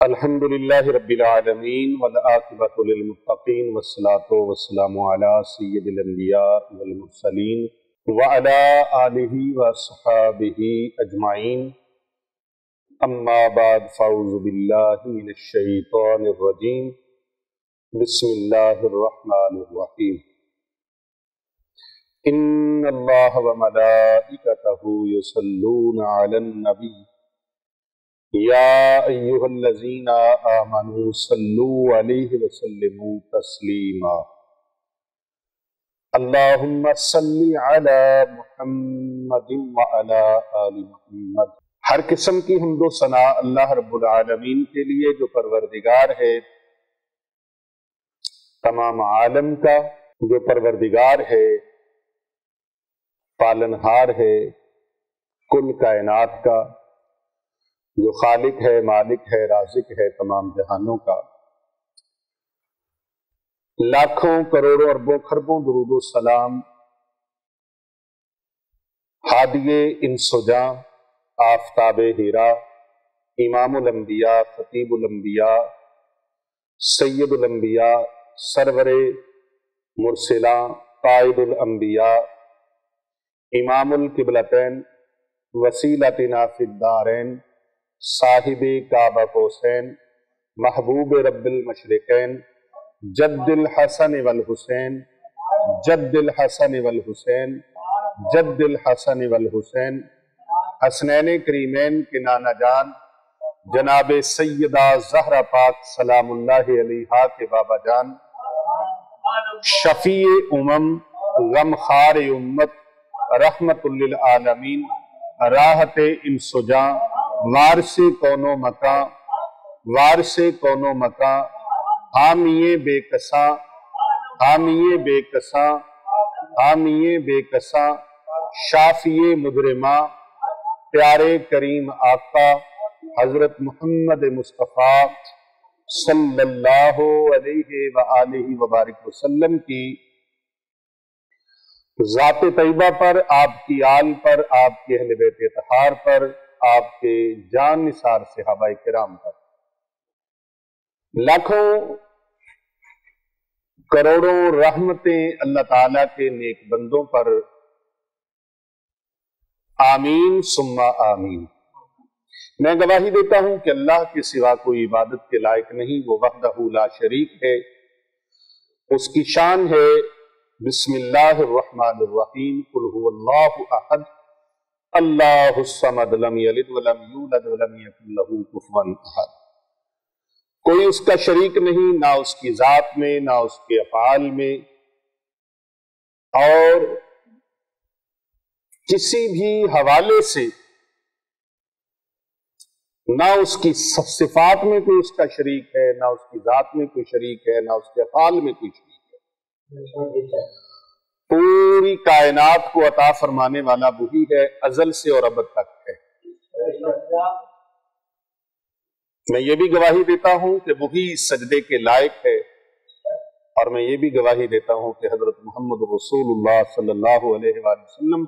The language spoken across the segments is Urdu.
الحمد للہ رب العالمین والعاقبۃ للمتقین والصلاۃ والسلام علی سید الانبیاء والمرسلین وعلی آلہ وصحبہ اجمعین، اما بعد فاعوذ باللہ من الشیطان الرجیم، بسم اللہ الرحمن الرحیم۔ ان اللہ وملائکتہ یصلون علی النبی یا ایہا الذین آمنوا صلوا علیہ وسلموا تسلیما۔ اللہم صلی علی محمد وعلی آل محمد۔ ہر قسم کی حمد و ثنا اللہ رب العالمین کے لیے جو پروردگار ہے تمام عالم کا، جو پروردگار ہے، پالنہار ہے کل کائنات کا، جو خالق ہے، مالک ہے، رازق ہے تمام جہانوں کا۔ لاکھوں کروڑوں اربوں خربوں درود و سلام ہادی انس و جاں، آفتاب ہیرا، امام الانبیاء، خطیب الانبیاء، سید الانبیاء، سرور مرسلاں، قائد الانبیاء، امام القبلتین، وسیلتنا فی الدارین، صاحب کعبہ قوسین، محبوب رب المشرقین، جد الحسن والحسین، جد الحسن والحسین، جد الحسن والحسین، حسنین کریمین کے نانا جان جناب سیدہ زہرا پاک سلام اللہ علیہا کے بابا جان، شفیع امم، غمخوار امت، رحمت للعالمین، راحت انس و جاں، وارث کون و مکان، وارث کون و مکان، حامی بے کساں، حامی بے کساں، حامی بے کساں، شافی مجرماں، پیارے کریم آقا حضرت محمد مصطفیٰ صلی اللہ علیہ وآلہ وبارک وسلم کی ذات طیبہ پر، آپ کی آل پر، آپ کے اہل بیت اطہار پر، آپ کے جان نثار صحابہ کرام پر، لاکھوں کروڑوں رحمتیں اللہ تعالیٰ کے نیک بندوں پر، آمین ثم آمین۔ میں گواہی دیتا ہوں کہ اللہ کے سوا کوئی عبادت کے لائق نہیں، وہ وحدہ لا شریک ہے، اس کی شان ہے بسم اللہ الرحمن الرحیم، قل هو اللہ احد اللہ الصمد لم یلد ولم یولد ولم یکن لہ کفوا احد۔ کوئی اس کا شریک نہیں، نہ اس کی ذات میں، نہ اس کے افعال میں، اور کسی بھی حوالے سے نہ اس کی صفات میں کوئی اس کا شریک ہے، نہ اس کی ذات میں کوئی شریک ہے، نہ اس کے افعال میں کوئی شریک ہے۔ پوری کائنات کو عطا فرمانے والا وہی ہے، ازل سے اور ابد تک ہے۔ میں یہ بھی گواہی دیتا ہوں کہ وہی سجدے کے لائق ہے، اور میں یہ بھی گواہی دیتا ہوں کہ حضرت محمد رسول اللہ صلی اللہ علیہ وآلہ وسلم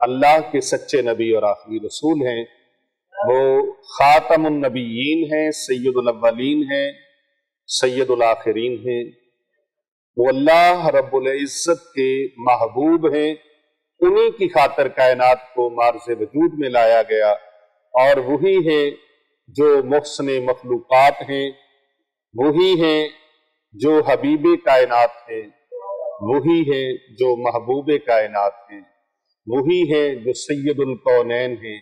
اللہ کے سچے نبی اور آخری رسول ہیں۔ وہ خاتم النبیین ہیں، سید الاولین ہیں، سید الآخرین ہیں، وہ اللہ رب العزت کے محبوب ہیں، انہی کی خاطر کائنات کو معرض وجود میں لایا گیا، اور وہی ہیں جو محسن مخلوقات ہیں، وہی ہیں جو حبیب کائنات ہیں، وہی ہیں جو محبوب کائنات ہیں، وہی ہیں جو سید الکونین ہیں،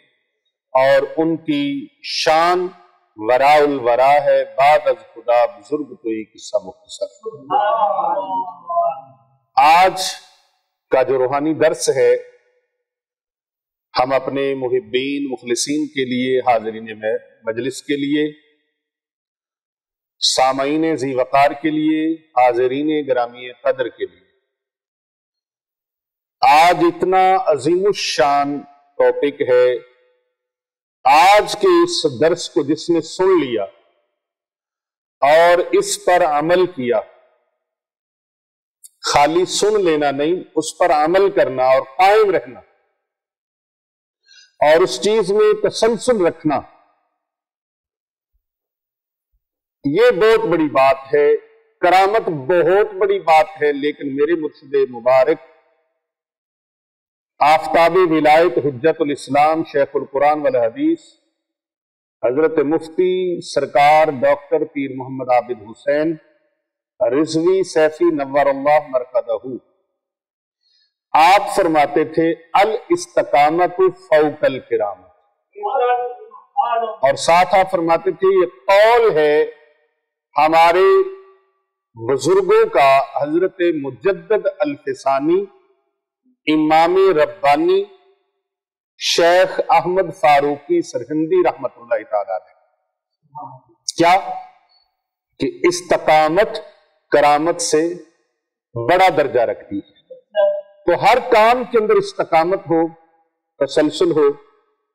اور ان کی شان وراء الورا ہے، بعد از خدا بزرگ کوئی قصہ مختصر۔ آج کا جو روحانی درس ہے، ہم اپنے محبین مخلصین کے لیے، حاضرین مجلس کے لیے، سامعین ذی وقار کے لیے، حاضرین گرامی قدر کے لیے آج اتنا عظیم الشان ٹاپک ہے۔ آج کے اس درس کو جس نے سن لیا اور اس پر عمل کیا، خالی سن لینا نہیں، اس پر عمل کرنا اور قائم رہنا، اور اس چیز میں تسلسل رکھنا، یہ بہت بڑی بات ہے، کرامت بہت بڑی بات ہے، لیکن میرے مرشد مبارک آفتاب ولایت حجت الاسلام شیخ القرآن والحدیث حضرت مفتی سرکار ڈاکٹر پیر محمد عابد حسین رضوی سیفی نور اللہ مرقدہ، آپ فرماتے تھے الاستقامت فوق الکرامت، اور ساتھ آپ فرماتے تھے یہ قول ہے ہمارے بزرگوں کا، حضرت مجدد الفسانی امام ربانی شیخ احمد فاروقی سرہندی رحمت اللہ تعالی علیہ، کیا کہ استقامت کرامت سے بڑا درجہ رکھتی ہے۔ تو ہر کام کے اندر استقامت ہو، تسلسل ہو،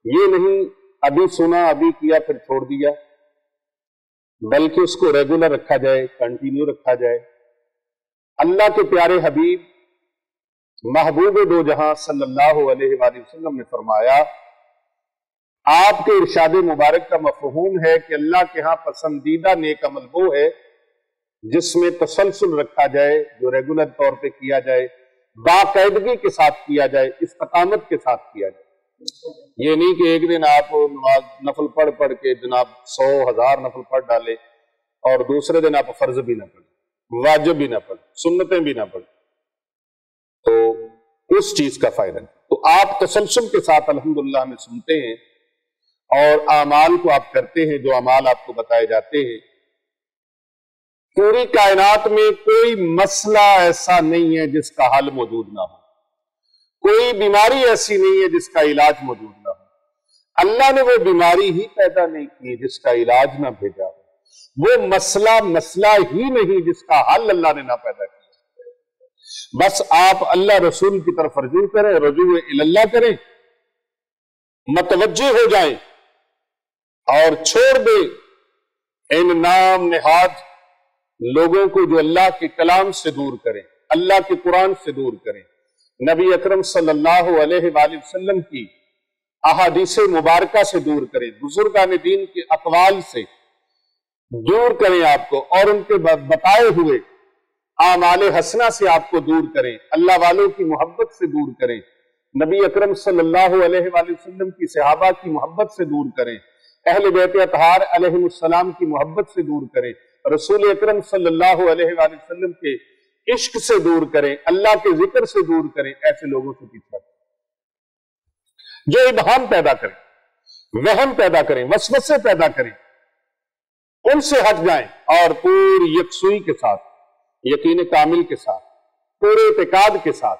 یہ نہیں ابھی سنا ابھی کیا پھر چھوڑ دیا، بلکہ اس کو ریگولر رکھا جائے، کنٹینیو رکھا جائے۔ اللہ کے پیارے حبیب محبوب دو جہاں صلی اللہ علیہ وآلہ وسلم نے فرمایا، آپ کے ارشاد مبارک کا مفہوم ہے کہ اللہ کے ہاں پسندیدہ نیک عمل وہ ہے جس میں تسلسل رکھا جائے، جو ریگولر طور پہ کیا جائے، باقاعدگی کے ساتھ کیا جائے، استقامت کے ساتھ کیا جائے۔ یہ نہیں کہ ایک دن آپ نماز نفل پڑھ کے جناب 100,000 نفل پڑھ ڈالے اور دوسرے دن آپ فرض بھی نہ پڑھیں، واجب بھی نہ پڑھیں، سنتیں بھی نہ پڑھیں، تو اس چیز کا فائدہ نہیں۔ تو آپ تسلسل کے ساتھ الحمدللہ ہمیں سنتے ہیں اور اعمال کو آپ کرتے ہیں، جو اعمال آپ کو بتائے جاتے ہیں۔ پوری کائنات میں کوئی مسئلہ ایسا نہیں ہے جس کا حل موجود نہ ہو، کوئی بیماری ایسی نہیں ہے جس کا علاج موجود نہ ہو۔ اللہ نے وہ بیماری ہی پیدا نہیں کی جس کا علاج نہ بھیجا ہو، وہ مسئلہ ہی نہیں جس کا حل اللہ نے نہ پیدا کیا۔ بس آپ اللہ رسول کی طرف رجوع کریں، رجوع اللہ کریں، متوجہ ہو جائیں اور چھوڑ دیں ان نام نہاد لوگوں کو جو اللہ کے کلام سے دور کریں، اللہ کے قرآن سے دور کریں، نبی اکرم صلی اللہ علیہ وآلہ وسلم کی احادیث مبارکہ سے دور کریں، بزرگان دین کے اقوال سے دور کریں آپ کو، اور ان کے بتائے ہوئے اعمال حسنہ سے آپ کو دور کریں، اللہ والوں کی محبت سے دور کریں، نبی اکرم صلی اللہ علیہ وآلہ وسلم کی صحابہ کی محبت سے دور کریں، اہل بیت اطہار علیہم السلام کی محبت سے دور کریں، رسول اکرم صلی اللہ علیہ وآلہ وسلم کے عشق سے دور کریں، اللہ کے ذکر سے دور کریں۔ ایسے لوگوں سے پیچھے جو ابہام پیدا کریں، وہم پیدا کریں، وسوسے پیدا کریں، ان سے ہٹ جائیں اور پوری یکسوئی کے ساتھ، یقین کامل کے ساتھ، پورے اعتقاد کے ساتھ،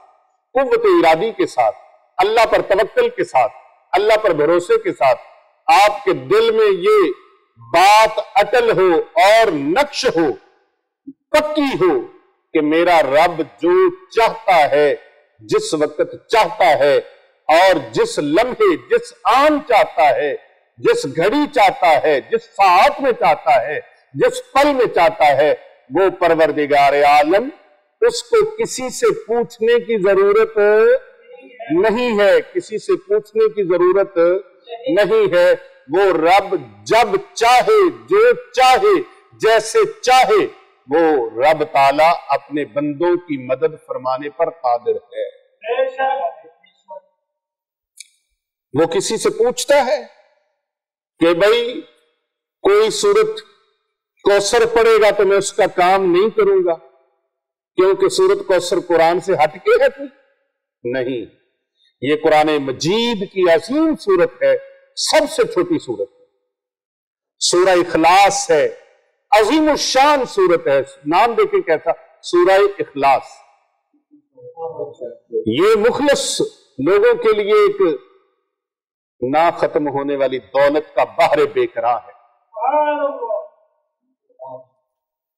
قوت ارادی کے ساتھ، اللہ پر توکل کے ساتھ، اللہ پر بھروسے کے ساتھ آپ کے دل میں یہ بات اٹل ہو اور نقش ہو، پکی ہو کہ میرا رب جو چاہتا ہے، جس وقت چاہتا ہے اور جس لمحے، جس آن چاہتا ہے، جس گھڑی چاہتا ہے، جس ساعت میں چاہتا ہے، جس پل میں چاہتا ہے، وہ پروردگار عالم، اس کو کسی سے پوچھنے کی ضرورت نہیں ہے، کسی سے پوچھنے کی ضرورت نہیں ہے۔ وہ رب جب چاہے، جو چاہے، جیسے چاہے، وہ رب تعالی اپنے بندوں کی مدد فرمانے پر قادر ہے۔ وہ کسی سے پوچھتا ہے کہ بھئی کوئی سورت کوثر پڑے گا تو میں اس کا کام نہیں کروں گا کیونکہ سورت کوثر قرآن سے ہٹ کے ہے؟ نہیں، یہ قرآن مجید کی عظیم سورت ہے، سب سے چھوٹی سورت ہے، سورہ اخلاص ہے، عظیم الشان سورت ہے۔ نام دیکھیں کیسا، سورہ اخلاص۔ یہ مخلص لوگوں کے لیے ایک نہ ختم ہونے والی دولت کا بحر بے قرار ہے۔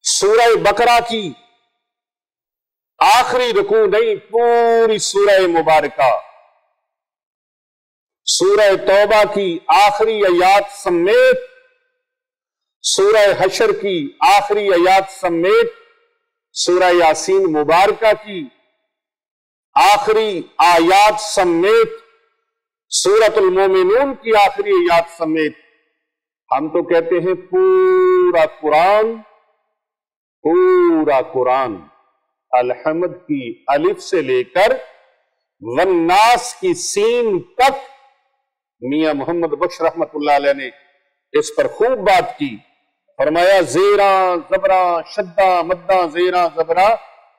سورہ بقرہ کی آخری رکوع نہیں، پوری سورہ مبارکہ، سورہ توبہ کی آخری آیات سمیت، سورہ حشر کی آخری آیات سمیت، سورہ یاسین مبارکہ کی آخری آیات سمیت، سورۃ المومنون کی آخری آیات سمیت ہم تو کہتے ہیں پورا قرآن الحمد کی الف سے لے کر والناس کی سین تک میاں محمد بخش رحمت اللہ علیہ نے اس پر خوب بات کی. فرمایا زیراں زبراں شداں مداں زیراں زبراں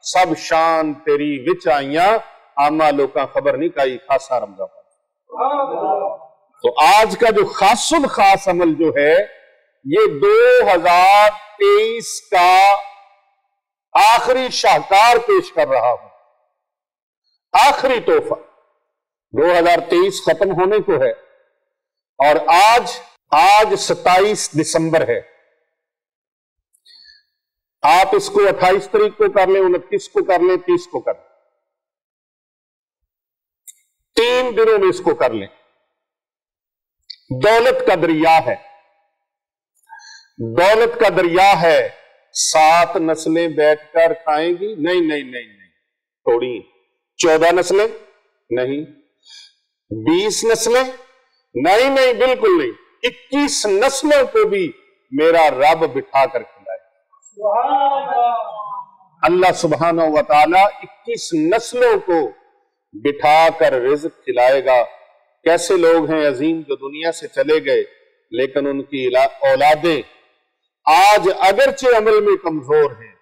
سب شان تیری وچ آئیاں عامہ لوکاں خبر نہیں کائی خاصا رمضان. تو آج کا جو خاص الخاص عمل جو ہے یہ 2023 کا آخری شاہکار پیش کر رہا ہوں. آخری تحفہ 2023 ختم ہونے کو ہے اور آج 27 دسمبر ہے. آپ اس کو 28 تاریخ کو کر لیں، 29 کو کر لیں، 30 کو کر لیں، 3 دنوں میں اس کو کر لیں. دولت کا دریا ہے، دولت کا دریا ہے. 7 نسلیں بیٹھ کر کھائیں گی؟ نہیں تھوڑی. 14 نسلیں؟ نہیں. 20 نسلیں؟ نہیں بالکل نہیں. 21 نسلوں کو بھی میرا رب بٹھا کر کھلائے. اللہ سبحانہ و تعالی 21 نسلوں کو بٹھا کر رزق کھلائے گا. کیسے لوگ ہیں عظیم جو دنیا سے چلے گئے لیکن ان کی اولادیں آج اگرچہ عمل میں کمزور ہیں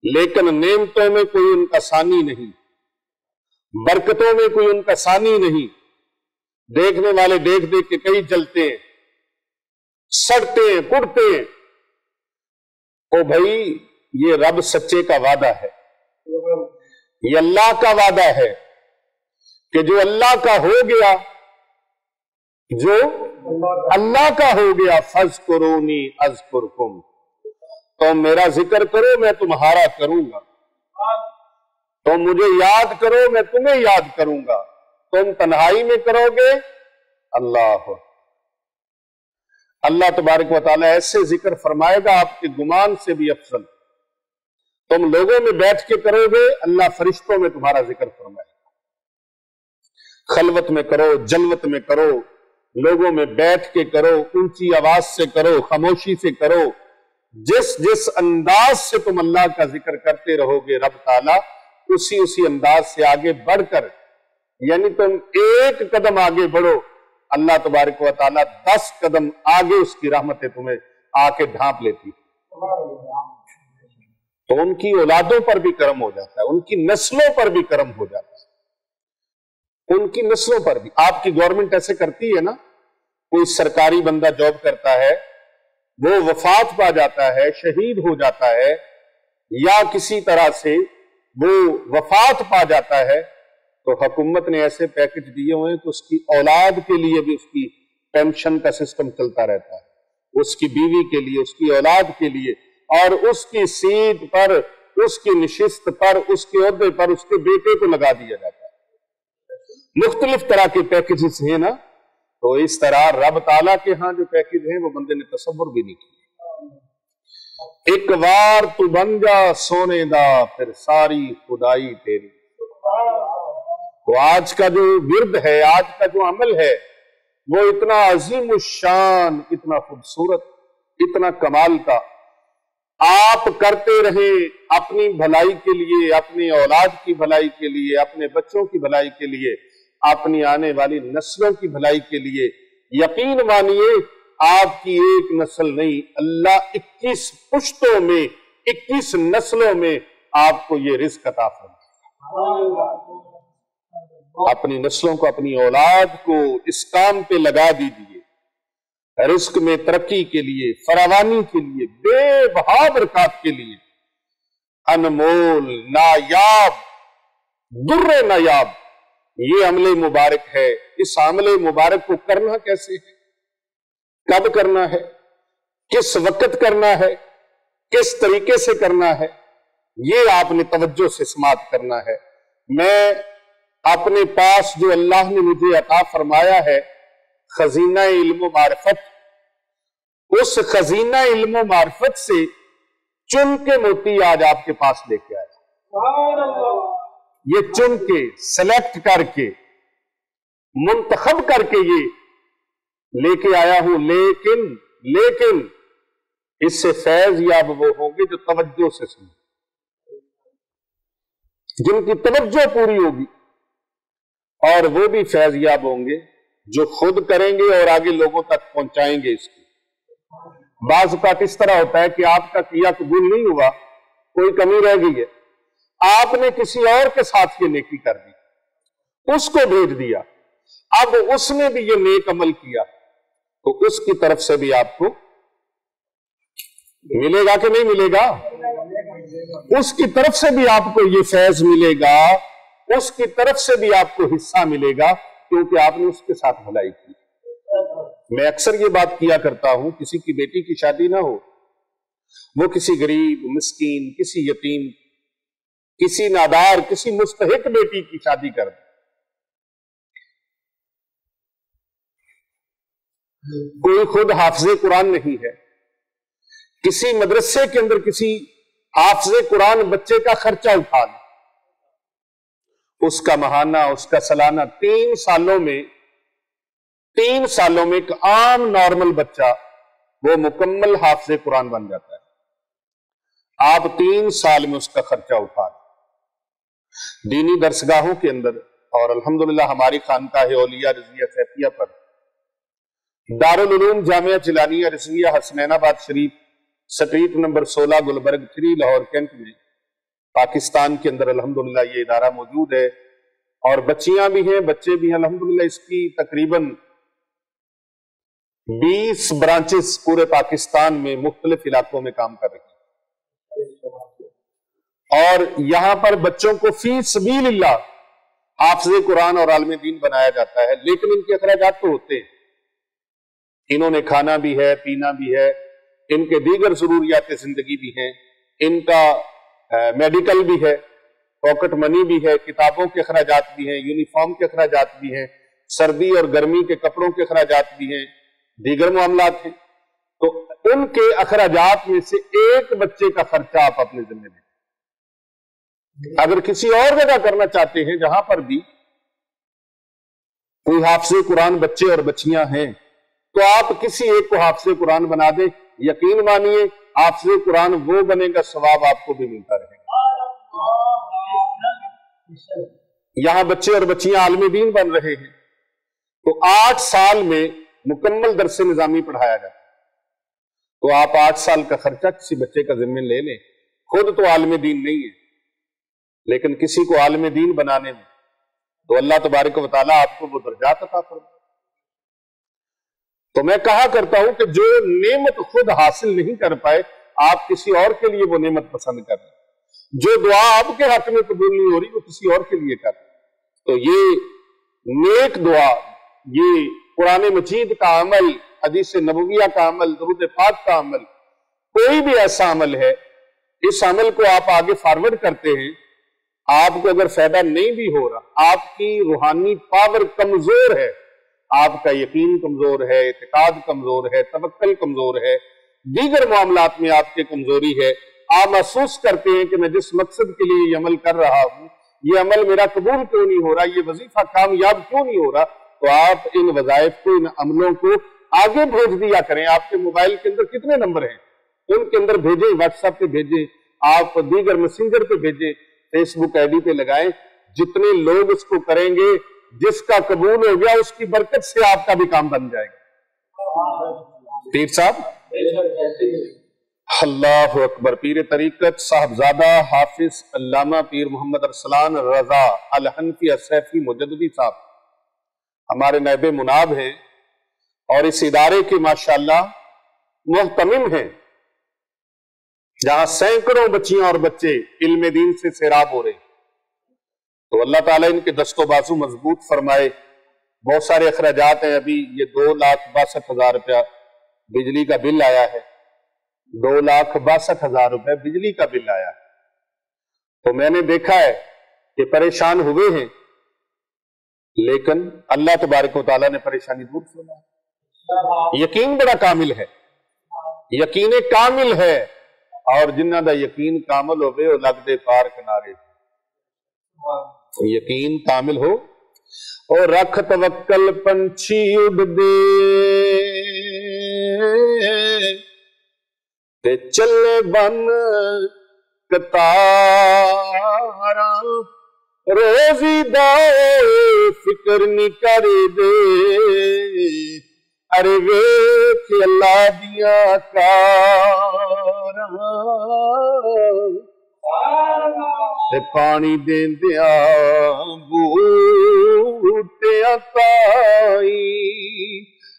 لیکن نعمتوں میں کوئی ان کا ثانی نہیں، برکتوں میں کوئی ان کا ثانی نہیں. دیکھنے والے دیکھ کے کئی جلتے ہیں، سڑتے ہیں، کڑتے ہیں. او بھائی یہ رب سچے کا وعدہ ہے، یہ اللہ کا وعدہ ہے کہ جو اللہ کا ہو گیا، جو اللہ کا ہو گیا فَاذْكُرُونِي أَذْكُرْكُمْ، تم میرا ذکر کرو میں تمہارا کروں گا. تم مجھے یاد کرو میں تمہیں یاد کروں گا. تم تنہائی میں کرو گے اللہ تبارک و تعالیٰ ایسے ذکر فرمائے گا آپ کے گمان سے بھی افضل. تم لوگوں میں بیٹھ کے کرو گے، اللہ فرشتوں میں تمہارا ذکر فرمائے گا. خلوت میں کرو، جلوت میں کرو، لوگوں میں بیٹھ کے کرو، اونچی آواز سے کرو، خاموشی سے کرو. جس انداز سے تم اللہ کا ذکر کرتے رہو گے رب تعالیٰ اسی انداز سے آگے بڑھ کر، یعنی تم 1 قدم آگے بڑھو، اللہ تبارک و تعالیٰ 10 قدم آگے اس کی رحمتیں تمہیں آ کے ڈھانپ لیتی. تو ان کی اولادوں پر بھی کرم ہو جاتا ہے، ان کی نسلوں پر بھی کرم ہو جاتا ہے، ان کی نسلوں پر بھی. آپ کی گورنمنٹ ایسے کرتی ہے نا، کوئی سرکاری بندہ جاب کرتا ہے، وہ وفات پا جاتا ہے، شہید ہو جاتا ہے یا کسی طرح سے وہ وفات پا جاتا ہے تو حکومت نے ایسے پیکج دیے ہوئے کہ اس کی اولاد کے لیے بھی اس کی پینشن کا سسٹم چلتا رہتا ہے، اس کی بیوی کے لیے، اس کی اولاد کے لیے، اور اس کی سیٹ پر، اس کی نشست پر، اس کے عہدے پر اس کے بیٹے کو لگا دیا جاتا ہے. مختلف طرح کے پیکجز ہیں نا. تو اس طرح رب تعالیٰ کے ہاں جو پیکج ہیں وہ بندے نے تصور بھی نہیں کیا. ایک بار تو بن جا سونے دا پھر ساری خدائی تیری. تو آج کا جو ورد ہے، آج کا جو عمل ہے وہ اتنا عظیم الشان، اتنا خوبصورت، اتنا کمال کا. آپ کرتے رہیں اپنی بھلائی کے لیے، اپنی اولاد کی بھلائی کے لیے، اپنے بچوں کی بھلائی کے لیے، اپنی آنے والی نسلوں کی بھلائی کے لیے. یقین مانیے آپ کی ایک نسل نہیں، اللہ 21 پشتوں میں، 21 نسلوں میں آپ کو یہ رزق عطا فرمائے. اپنی نسلوں کو، اپنی اولاد کو اس کام پہ لگا دیجیے، رزق میں ترقی کے لیے، فراوانی کے لیے، بے بہا برکات کے لیے. انمول، نایاب، در نایاب یہ عمل مبارک ہے. اس عمل مبارک کو کرنا کیسے ہے، کب کرنا ہے، کس وقت کرنا ہے، کس طریقے سے کرنا ہے، یہ آپ نے توجہ سے سماعت کرنا ہے. میں اپنے پاس جو اللہ نے مجھے عطا فرمایا ہے خزینہ علم و معرفت، اس خزینہ علم و معرفت سے چن کے موتی آج آپ کے پاس لے کے آیا. یہ چن کے، سلیکٹ کر کے، منتخب کر کے یہ لے کے آیا ہوں، لیکن اس سے فیض یاب وہ ہوں گے جو توجہ سے سنیں، جن کی توجہ پوری ہوگی، اور وہ بھی فیض یاب ہوں گے جو خود کریں گے اور آگے لوگوں تک پہنچائیں گے اس کو۔ بعض اوقات اس طرح ہوتا ہے کہ آپ کا کیا قبول نہیں ہوا، کوئی کمی رہ گئی ہے، آپ نے کسی اور کے ساتھ یہ نیکی کر دی، اس کو بھیج دیا، اب اس نے بھی یہ نیک عمل کیا، تو اس کی طرف سے بھی آپ کو ملے گا کہ نہیں ملے گا؟ اس کی طرف سے بھی آپ کو یہ فیض ملے گا، اس کی طرف سے بھی آپ کو حصہ ملے گا، کیونکہ آپ نے اس کے ساتھ بھلائی کی۔ میں اکثر یہ بات کیا کرتا ہوں، کسی کی بیٹی کی شادی نہ ہو، وہ کسی غریب، مسکین، کسی یتیم، کسی نادار، کسی مستحق بیٹی کی شادی کر دے، کوئی خود حافظ قرآن نہیں ہے، کسی مدرسے کے اندر کسی حافظ قرآن بچے کا خرچہ اٹھا لے، اس کا ماہانہ، اس کا سالانہ، 3 سالوں میں ایک عام نارمل بچہ وہ مکمل حافظ قرآن بن جاتا ہے۔ آپ 3 سال میں اس کا خرچہ اٹھا لیں۔ دینی درسگاہوں کے اندر، اور الحمدللہ ہماری خانقاہ اولیاء رضویہ سیفیہ پر دارالعلوم جامعہ جلانیہ رضویہ حسنین آباد شریف، street number 16 Gulberg 3 Lahore cantt میں، پاکستان کے اندر الحمدللہ یہ ادارہ موجود ہے، اور بچیاں بھی ہیں، بچے بھی ہیں، الحمدللہ اس کی تقریباً 20 برانچز پورے پاکستان میں مختلف علاقوں میں کام کر رہی ہیں، اور یہاں پر بچوں کو فی سبیل اللہ حافظ قرآن اور عالم دین بنایا جاتا ہے، لیکن ان کے اخراجات تو ہوتے ہیں، انہوں نے کھانا بھی ہے، پینا بھی ہے، ان کے دیگر ضروریات زندگی بھی ہیں، ان کا میڈیکل بھی ہے، پاکٹ منی بھی ہے، کتابوں کے اخراجات بھی ہیں، یونیفارم کے اخراجات بھی ہیں، سردی اور گرمی کے کپڑوں کے اخراجات بھی ہیں، دیگر معاملات ہیں، تو ان کے اخراجات میں سے ایک بچے کا خرچہ آپ اپنے ذمہ لیں۔ اگر کسی اور جگہ کرنا چاہتے ہیں جہاں پر بھی کوئی حافظ قرآن بچے اور بچیاں ہیں، تو آپ کسی ایک کو حافظ قرآن بنا دیں، یقین مانیے حافظ قرآن وہ بنے گا، ثواب آپ کو بھی ملتا رہے گا۔ یہاں بچے اور بچیاں عالم دین بن رہے ہیں، تو 8 سال میں مکمل درس نظامی پڑھایا جاتا ہے، تو آپ 8 سال کا خرچہ کسی بچے کا ذمہ لے لیں، خود تو عالم دین نہیں ہے، لیکن کسی کو عالم دین بنانے میں تو اللہ تبارک و تعالیٰ آپ کو وہ درجات عطا فرمائے۔ تو میں کہا کرتا ہوں کہ جو نعمت خود حاصل نہیں کر پائے، آپ کسی اور کے لیے وہ نعمت پسند کر لیں، جو دعا آپ کے حق میں قبول نہیں ہو رہی وہ کسی اور کے لیے کر لیں۔ تو یہ نیک دعا، یہ قرآن مجید کا عمل، حدیث نبویہ کا عمل، درود پاک کا عمل، کوئی بھی ایسا عمل ہے، اس عمل کو آپ آگے فارورڈ کرتے ہیں، آپ کو اگر فائدہ نہیں بھی ہو رہا، آپ کی روحانی پاور کمزور ہے، آپ کا یقین کمزور ہے، اعتقاد کمزور ہے، توکل کمزور ہے، دیگر معاملات میں آپ کی کمزوری ہے، آپ محسوس کرتے ہیں کہ میں جس مقصد کے لیے یہ عمل کر رہا ہوں، یہ عمل میرا قبول کیوں نہیں ہو رہا، یہ وظیفہ کامیاب کیوں نہیں ہو رہا، تو آپ ان وظائف کو، ان عملوں کو آگے بھیج دیا کریں۔ آپ کے موبائل کے اندر کتنے نمبر ہیں، ان کے اندر بھیجیں، واٹس ایپ پہ بھیجیں، آپ دیگر میسنجر پہ بھیجیں، فیس بک آئی ڈی پہ لگائیں، جتنے لوگ اس کو کریں گے، جس کا قبول ہو گیا اس کی برکت سے آپ کا بھی کام بن جائے گا۔ پیر صاحب، اللہ اکبر، پیر طریقت صاحبزادہ حافظ علامہ پیر محمد ارسلان رضا الحنفی السیفی مجددی صاحب ہمارے نائب مناب ہیں، اور اس ادارے کے ماشاءاللہ محتمم ہیں، جہاں سینکڑوں بچیاں اور بچے علم دین سے سیراب ہو رہے ہیں۔ تو اللہ تعالیٰ ان کے دست و بازو مضبوط فرمائے۔ بہت سارے اخراجات ہیں، ابھی یہ 2,62,000 روپیہ بجلی کا بل آیا ہے، 2,62,000 روپے بجلی کا بل آیا ہے۔ تو میں نے دیکھا ہے کہ پریشان ہوئے ہیں، لیکن اللہ تبارک و تعالیٰ نے پریشانی دور فرمائی۔ یقین بڑا کامل ہے، یقین کامل ہے، اور جنہ دا یقین کامل ہوئے وہ لگ دے پار کنارے، یقین کامل ہو او رکھ توکل پنچھی اڑ دے تے چلے بن کتارا روزی دا فکر نہیں کر دے ارے ویکھ اللہ دیاں کاراں تے پانی دیندیاں بوٹیاں تائی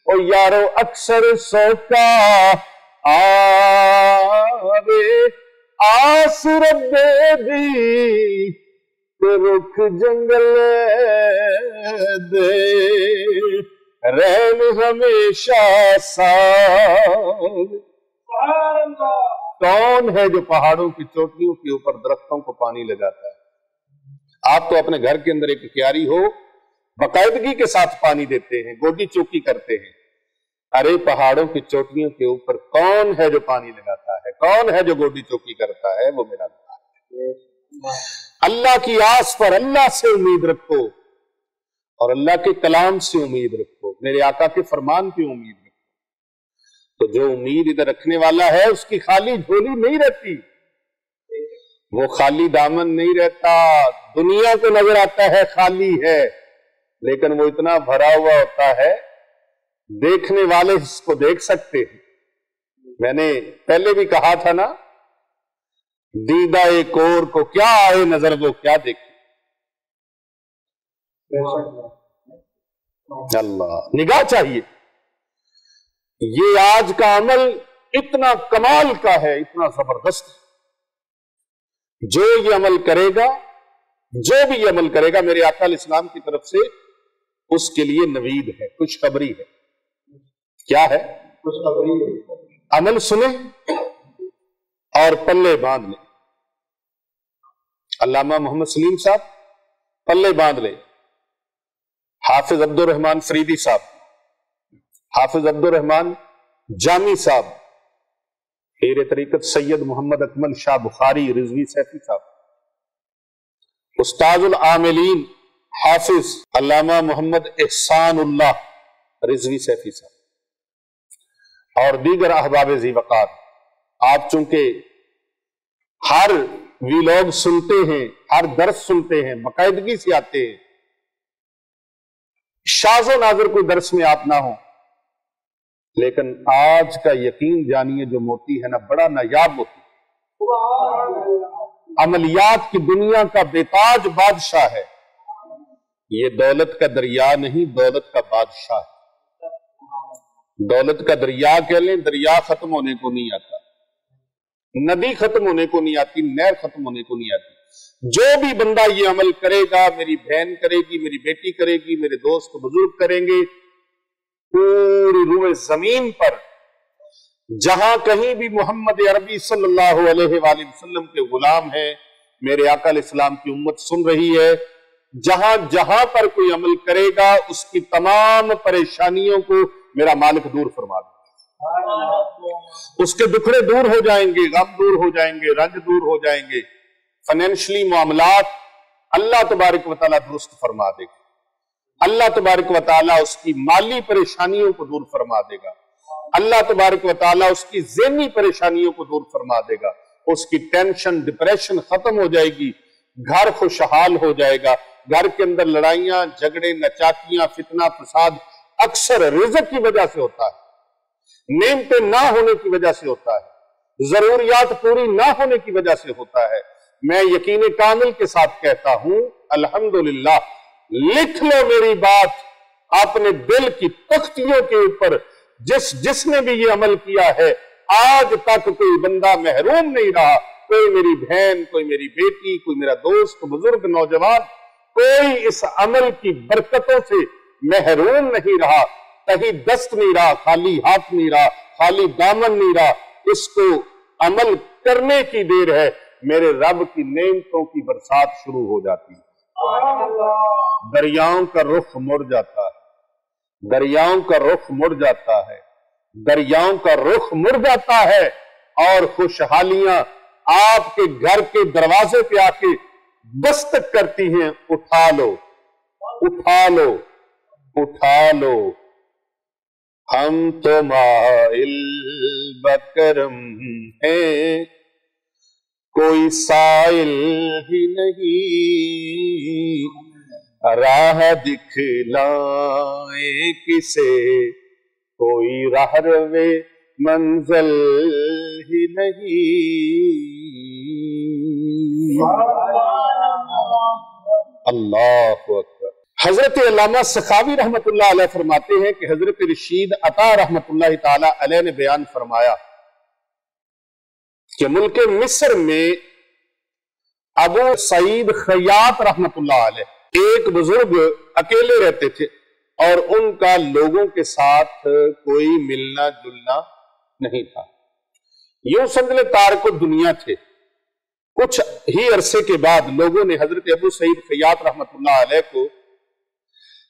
او یارو اکثر سوکا آوے آس ربے دی تے رکھ جنگل دے رہن ہمیشہ ساتھ۔ کون ہے جو پہاڑوں کی چوٹیوں کے اوپر درختوں کو پانی لگاتا ہے؟ آپ تو اپنے گھر کے اندر ایک کیاری ہو باقاعدگی کے ساتھ پانی دیتے ہیں، گوڈی چوکی کرتے ہیں، ارے پہاڑوں کی چوٹیوں کے اوپر کون ہے جو پانی لگاتا ہے؟ کون ہے جو گوڈی چوکی کرتا ہے؟ وہ میرا اللہ ہے۔ اللہ کی آس پر اللہ سے امید رکھو اور اللہ کے کلام سے امید رکھو، میرے آقا کے فرمان کی امید رکھو۔ تو جو امید ادھر رکھنے والا ہے اس کی خالی جھولی نہیں رہتی، وہ خالی دامن نہیں رہتا۔ دنیا کو نظر آتا ہے خالی ہے، لیکن وہ اتنا بھرا ہوا ہوتا ہے دیکھنے والے اس کو دیکھ سکتے ہیں۔ میں نے پہلے بھی کہا تھا نا، دیدہ ایک اور کو کیا آئے نظر وہ کیا دیکھے۔ اللہ نگاہ چاہیے۔ یہ آج کا عمل اتنا کمال کا ہے، اتنا زبردست ہے۔ جو یہ عمل کرے گا، جو بھی یہ عمل کرے گا، میرے آقا علیہ السلام کی طرف سے اس کے لیے نوید ہے، خوشخبری ہے۔ کیا ہے؟ خوشخبری ہے۔ عمل سنیں اور پلے باندھ لیں۔ علامہ محمد سلیم صاحب پلے باندھ لیں، حافظ عبد الرحمن فریدی صاحب، حافظ عبد الرحمن جامی صاحب، پیر طریقت سید محمد اکمل شاہ بخاری رضوی سیفی صاحب، استاذ العاملین حافظ علامہ محمد احسان اللہ رضوی سیفی صاحب، اور دیگر احباب ذی وقار۔ آپ چونکہ ہر ویلوگ سنتے ہیں، ہر درس سنتے ہیں، باقاعدگی سے آتے ہیں، شاذ و نادر کوئی درس میں آپ نہ ہوں، لیکن آج کا یقین جانیے جو موتی ہے نا، بڑا نایاب موتی، عملیات کی دنیا کا بیتاج بادشاہ ہے۔ یہ دولت کا دریا نہیں، دولت کا بادشاہ ہے۔ دولت کا دریا کہہ لیں، دریا ختم ہونے کو نہیں آتا، ندی ختم ہونے کو نہیں آتی، نہر ختم ہونے کو نہیں آتی۔ جو بھی بندہ یہ عمل کرے گا، میری بہن کرے گی، میری بیٹی کرے گی، میرے دوست بزرگ کریں گے، پوری روح زمین پر جہاں کہیں بھی محمد عربی صلی اللہ علیہ وآلہ وسلم کے غلام ہیں، میرے آقا علیہ السلام کی امت سن رہی ہے، جہاں جہاں پر کوئی عمل کرے گا اس کی تمام پریشانیوں کو میرا مالک دور فرما دے، اس کے دکھڑے دور ہو جائیں گے، غم دور ہو جائیں گے، رنج دور ہو جائیں گے، فائنینشلی معاملات اللہ تبارک و تعالیٰ درست فرما دے گا، اللہ تبارک و تعالیٰ اس کی مالی پریشانیوں کو دور فرما دے گا، اللہ تبارک و تعالیٰ اس کی ذہنی پریشانیوں کو دور فرما دے گا، اس کی ٹینشن ڈپریشن ختم ہو جائے گی، گھر خوشحال ہو جائے گا۔ گھر کے اندر لڑائیاں جھگڑے نچاکیاں فتنہ فساد اکثر رزق کی وجہ سے ہوتا ہے، نعمتیں نہ ہونے کی وجہ سے ہوتا ہے، ضروریات پوری نہ ہونے کی وجہ سے ہوتا ہے۔ میں یقین کامل کے ساتھ کہتا ہوں، الحمدللہ، لکھ لو میری بات اپنے دل کی تختیوں کے اوپر، جس نے بھی یہ عمل کیا ہے آج تک کوئی بندہ محروم نہیں رہا، کوئی میری بہن، کوئی میری بیٹی، کوئی میرا دوست بزرگ نوجوان، کوئی اس عمل کی برکتوں سے محروم نہیں رہا، کہیں دست نہیں رہا، خالی ہاتھ نہیں رہا، خالی دامن نہیں رہا۔ اس کو عمل کرنے کی دیر ہے، میرے رب کی نعمتوں کی برسات شروع ہو جاتی ہے، دریاؤں کا رخ مڑ جاتا ہے، دریاؤں کا رخ مڑ جاتا ہے، دریاؤں کا رخ مڑ جاتا ہے، اور خوشحالیاں آپ کے گھر کے دروازے پہ آ کے دستک کرتی ہیں، اٹھا لو، اٹھا لو اٹھا لو، ہم تو مائل بکرم ہیں، کوئی سائل ہی نہیں، راہ دکھلائیں کسے، کوئی راہ روے منزل ہی نہیں۔ اللہ اکبر۔ حضرت علامہ سخاوی رحمت اللہ علیہ فرماتے ہیں کہ حضرت رشید عطا رحمت اللہ تعالی علیہ نے بیان فرمایا کہ ملک مصر میں ابو سعید خیاط رحمت اللہ علیہ ایک بزرگ اکیلے رہتے تھے، اور ان کا لوگوں کے ساتھ کوئی ملنا جلنا نہیں تھا، یوں سمجھ لے تارک دنیا تھے۔ کچھ ہی عرصے کے بعد لوگوں نے حضرت ابو سعید خیاط رحمت اللہ علیہ کو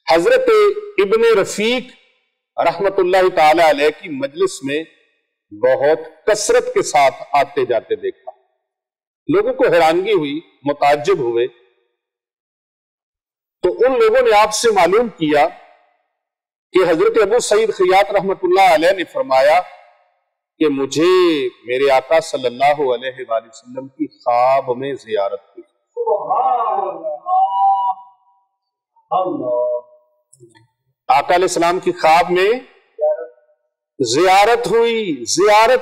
حضرت ابن رفیق رحمت اللہ تعالی علیہ کی مجلس میں بہت کثرت کے ساتھ آتے جاتے دیکھا۔ لوگوں کو حیرانگی ہوئی، متعجب ہوئے، تو ان لوگوں نے آپ سے معلوم کیا کہ حضرت ابو سعید خیاط رحمت اللہ علیہ نے فرمایا کہ مجھے میرے آقا صلی اللہ علیہ وآلہ وسلم کی خواب میں زیارت ہوئی۔ آقا علیہ السلام کی خواب میں زیارت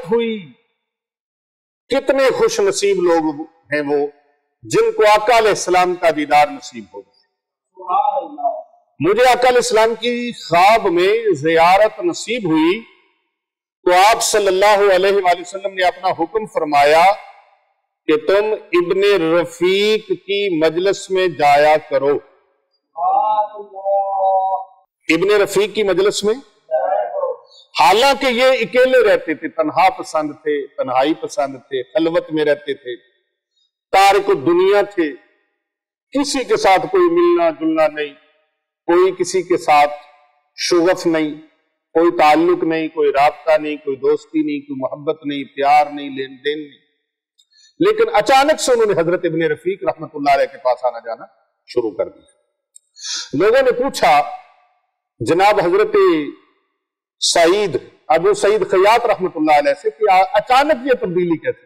ہوئی۔ کتنے خوش نصیب لوگ ہیں وہ جن کو آقا علیہ السلام کا دیدار نصیب ہو جائے۔ مجھے آقا علیہ السلام کی خواب میں زیارت نصیب ہوئی تو آپ صلی اللہ علیہ وآلہ وسلم نے اپنا حکم فرمایا کہ تم ابن رفیق کی مجلس میں جایا کرو۔ ابن رفیق کی مجلس میں، حالانکہ یہ اکیلے رہتے تھے، تنہا پسند تھے، تنہائی پسند تھے، خلوت میں رہتے تھے، تارک دنیا تھے، کسی کے ساتھ کوئی ملنا جلنا نہیں، کوئی کسی کے ساتھ شغف نہیں، کوئی تعلق نہیں، کوئی رابطہ نہیں، کوئی دوستی نہیں، کوئی محبت نہیں، پیار نہیں، لین دین نہیں۔ لیکن اچانک سے انہوں نے حضرت ابن رفیق رحمت اللہ علیہ کے پاس آنا جانا شروع کر دیا۔ لوگوں نے پوچھا جناب حضرت ابو سعید خیاط رحمت اللہ علیہ سے کہ اچانک یہ تبدیلی کیسے؟